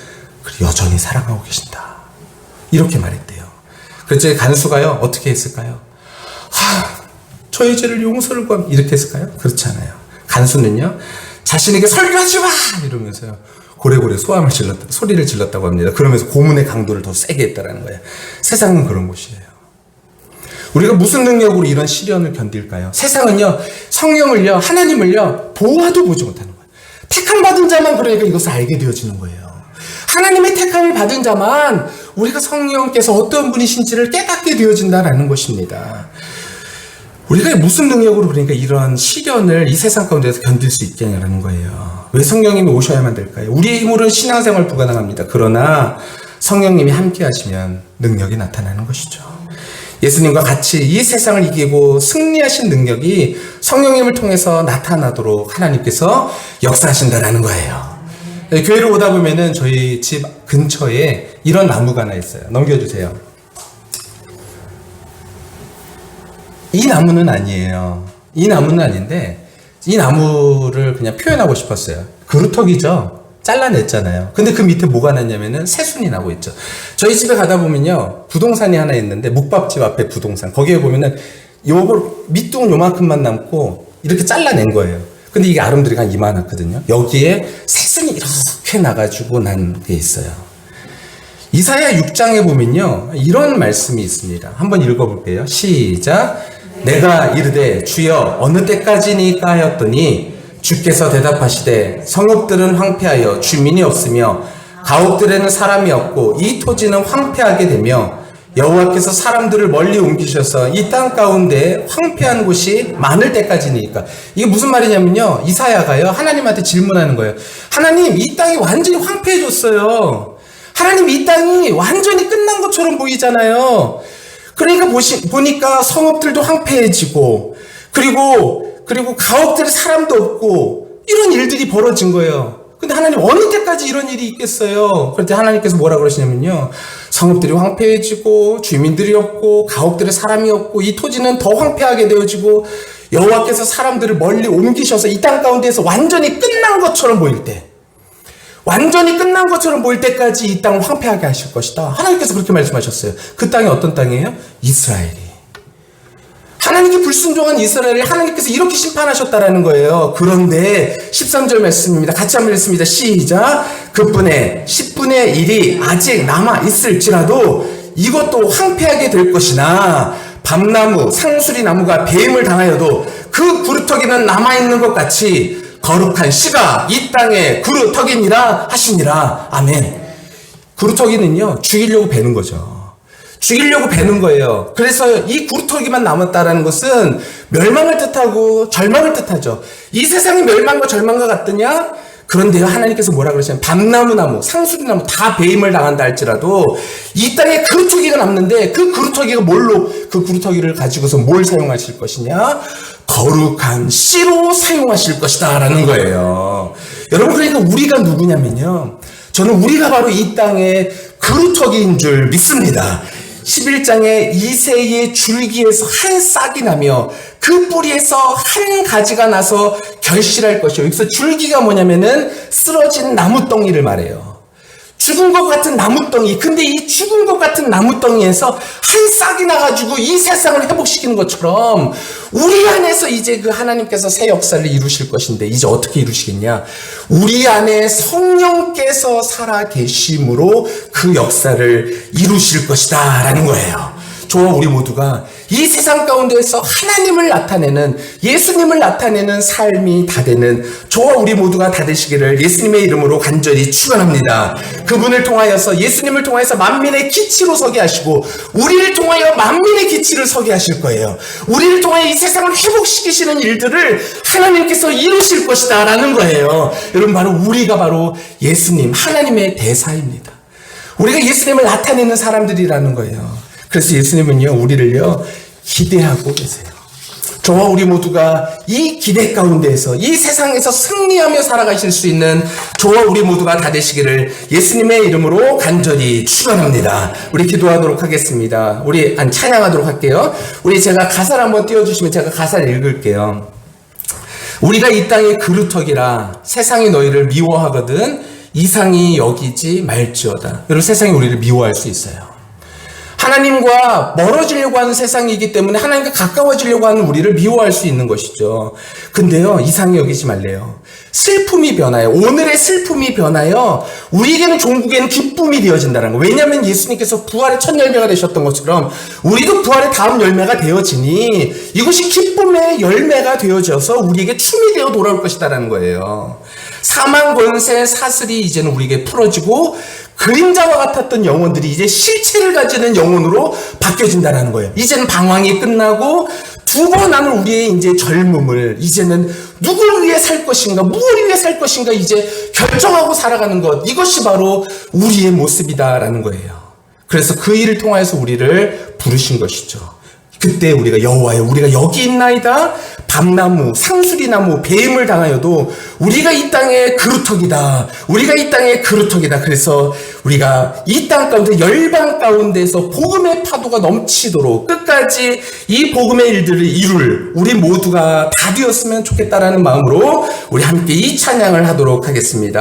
여전히 사랑하고 계신다. 이렇게 말했대요. 그래서 간수가요, 어떻게 했을까요? 저의 죄를 용서를 구합니다. 이렇게 했을까요? 그렇지 않아요. 간수는요, 자신에게 설교하지 마! 이러면서요, 고래고래 소리를 질렀다고 합니다. 그러면서 고문의 강도를 더 세게 했다는 거예요. 세상은 그런 곳이에요. 우리가 무슨 능력으로 이런 시련을 견딜까요? 세상은요, 성령을요, 하나님을요, 보아도 보지 못하는 거예요. 택함 받은 자만 그러니까 이것을 알게 되어지는 거예요. 하나님의 택함을 받은 자만 우리가 성령께서 어떤 분이신지를 깨닫게 되어진다라는 것입니다. 우리가 무슨 능력으로 그러니까 이런 시련을 이 세상 가운데서 견딜 수 있겠냐는 거예요. 왜 성령님이 오셔야만 될까요? 우리의 힘으로는 신앙생활 불가능합니다. 그러나 성령님이 함께 하시면 능력이 나타나는 것이죠. 예수님과 같이 이 세상을 이기고 승리하신 능력이 성령님을 통해서 나타나도록 하나님께서 역사하신다라는 거예요. 교회를 오다 보면은 저희 집 근처에 이런 나무가 하나 있어요. 넘겨주세요. 이 나무는 아니에요. 이 나무는 아닌데, 이 나무를 그냥 표현하고 싶었어요. 그루터기죠? 잘라냈잖아요. 근데 그 밑에 뭐가 났냐면은 새순이 나고 있죠. 저희 집에 가다 보면요, 부동산이 하나 있는데, 묵밥집 앞에 부동산. 거기에 보면은 요걸 밑둥은 요만큼만 남고 이렇게 잘라낸 거예요. 근데 이게 아름드리가 한 이만하거든요. 여기에 새순이 이렇게 나가지고 난 게 있어요. 이사야 6장에 보면요, 이런 말씀이 있습니다. 한번 읽어볼게요. 시작. 내가 이르되 주여 어느 때까지니까 하였더니 주께서 대답하시되 성읍들은 황폐하여 주민이 없으며 가옥들에는 사람이 없고 이 토지는 황폐하게 되며 여호와께서 사람들을 멀리 옮기셔서 이 땅 가운데 황폐한 곳이 많을 때까지니까. 이게 무슨 말이냐면요, 이사야가요 하나님한테 질문하는 거예요. 하나님, 이 땅이 완전히 황폐해졌어요. 하나님, 이 땅이 완전히 끝난 것처럼 보이잖아요. 그러니까 보니까 성읍들도 황폐해지고 그리고 가옥들에 사람도 없고 이런 일들이 벌어진 거예요. 근데 하나님, 어느 때까지 이런 일이 있겠어요? 그럴 때 하나님께서 뭐라 그러시냐면요, 성읍들이 황폐해지고 주민들이 없고 가옥들에 사람이 없고 이 토지는 더 황폐하게 되어지고 여호와께서 사람들을 멀리 옮기셔서 이 땅 가운데에서 완전히 끝난 것처럼 보일 때, 완전히 끝난 것처럼 보일 때까지 이 땅을 황폐하게 하실 것이다. 하나님께서 그렇게 말씀하셨어요. 그 땅이 어떤 땅이에요? 이스라엘이. 하나님께 불순종한 이스라엘을 하나님께서 이렇게 심판하셨다라는 거예요. 그런데 13절 말씀입니다. 같이 한번 읽습니다. 시작. 그뿐에 10분의 1이 아직 남아 있을지라도 이것도 황폐하게 될 것이나 밤나무, 상수리 나무가 배임을 당하여도 그 구루터기는 남아있는 것 같이 거룩한 씨가 이 땅에 구루터기니라 하시니라. 아멘. 구루터기는요, 죽이려고 베는 거죠. 죽이려고 베는 거예요. 그래서 이 구루터기만 남았다라는 것은 멸망을 뜻하고 절망을 뜻하죠. 이 세상이 멸망과 절망과 같으냐? 그런데요, 하나님께서 뭐라 그러시냐면 밤나무, 나무, 상수리나무 다 배임을 당한다 할지라도 이 땅에 구루터기가 남는데 그 구루터기가 뭘로, 그 구루터기를 가지고서 뭘 사용하실 것이냐? 거룩한 씨로 사용하실 것이다 라는 거예요. 여러분, 그러니까 우리가 누구냐면요, 저는 우리가 바로 이 땅의 구루터기인 줄 믿습니다. 11장에 이새의 줄기에서 한 싹이 나며 그 뿌리에서 한 가지가 나서 결실할 것이요. 여기서 줄기가 뭐냐면은 쓰러진 나무덩이를 말해요. 죽은 것 같은 나무덩이. 근데 이 죽은 것 같은 나무덩이에서 한 싹이 나가지고 이 세상을 회복시키는 것처럼 우리 안에서 이제 그 하나님께서 새 역사를 이루실 것인데, 이제 어떻게 이루시겠냐? 우리 안에 성령께서 살아 계심으로 그 역사를 이루실 것이다 라는 거예요. 저와 우리 모두가 이 세상 가운데에서 하나님을 나타내는, 예수님을 나타내는 삶이 다 되는 저와 우리 모두가 다 되시기를 예수님의 이름으로 간절히 축원합니다. 그분을 통하여서, 예수님을 통하여서 만민의 기치로 서게 하시고 우리를 통하여 만민의 기치를 서게 하실 거예요. 우리를 통하여 이 세상을 회복시키시는 일들을 하나님께서 이루실 것이다 라는 거예요. 여러분, 바로 우리가 바로 예수님, 하나님의 대사입니다. 우리가 예수님을 나타내는 사람들이라는 거예요. 그래서 예수님은요, 우리를요, 기대하고 계세요. 저와 우리 모두가 이 기대 가운데에서 이 세상에서 승리하며 살아가실 수 있는 저와 우리 모두가 다 되시기를 예수님의 이름으로 간절히 축원합니다. 우리 기도하도록 하겠습니다. 우리 찬양하도록 할게요. 제가 가사를 한번 띄워주시면 제가 가사를 읽을게요. 우리가 이 땅의 그루터기라 세상이 너희를 미워하거든 이상히 여기지 말지어다. 여러분, 세상이 우리를 미워할 수 있어요. 하나님과 멀어지려고 하는 세상이기 때문에 하나님과 가까워지려고 하는 우리를 미워할 수 있는 것이죠. 근데요, 이상히 여기지 말래요. 슬픔이 변하여, 오늘의 슬픔이 변하여 우리에게는 종국에는 기쁨이 되어진다는 거예요. 왜냐하면 예수님께서 부활의 첫 열매가 되셨던 것처럼 우리도 부활의 다음 열매가 되어지니 이것이 기쁨의 열매가 되어져서 우리에게 춤이 되어 돌아올 것이다라는 거예요. 사망, 권세, 사슬이 이제는 우리에게 풀어지고 그림자와 같았던 영혼들이 이제 실체를 가지는 영혼으로 바뀌어진다는 거예요. 이제는 방황이 끝나고 두 번 하는 우리의 이제 젊음을 이제는 누굴 위해 살 것인가, 무엇을 위해 살 것인가 이제 결정하고 살아가는 것, 이것이 바로 우리의 모습이다라는 거예요. 그래서 그 일을 통하여서 우리를 부르신 것이죠. 그때 우리가 여호와여, 우리가 여기 있나이다. 밤나무, 상수리나무, 배임을 당하여도 우리가 이 땅의 그루터기다. 우리가 이 땅의 그루터기다. 그래서 우리가 이 땅 가운데, 열방 가운데서 복음의 파도가 넘치도록 끝까지 이 복음의 일들을 이룰 우리 모두가 다 되었으면 좋겠다라는 마음으로 우리 함께 이 찬양을 하도록 하겠습니다.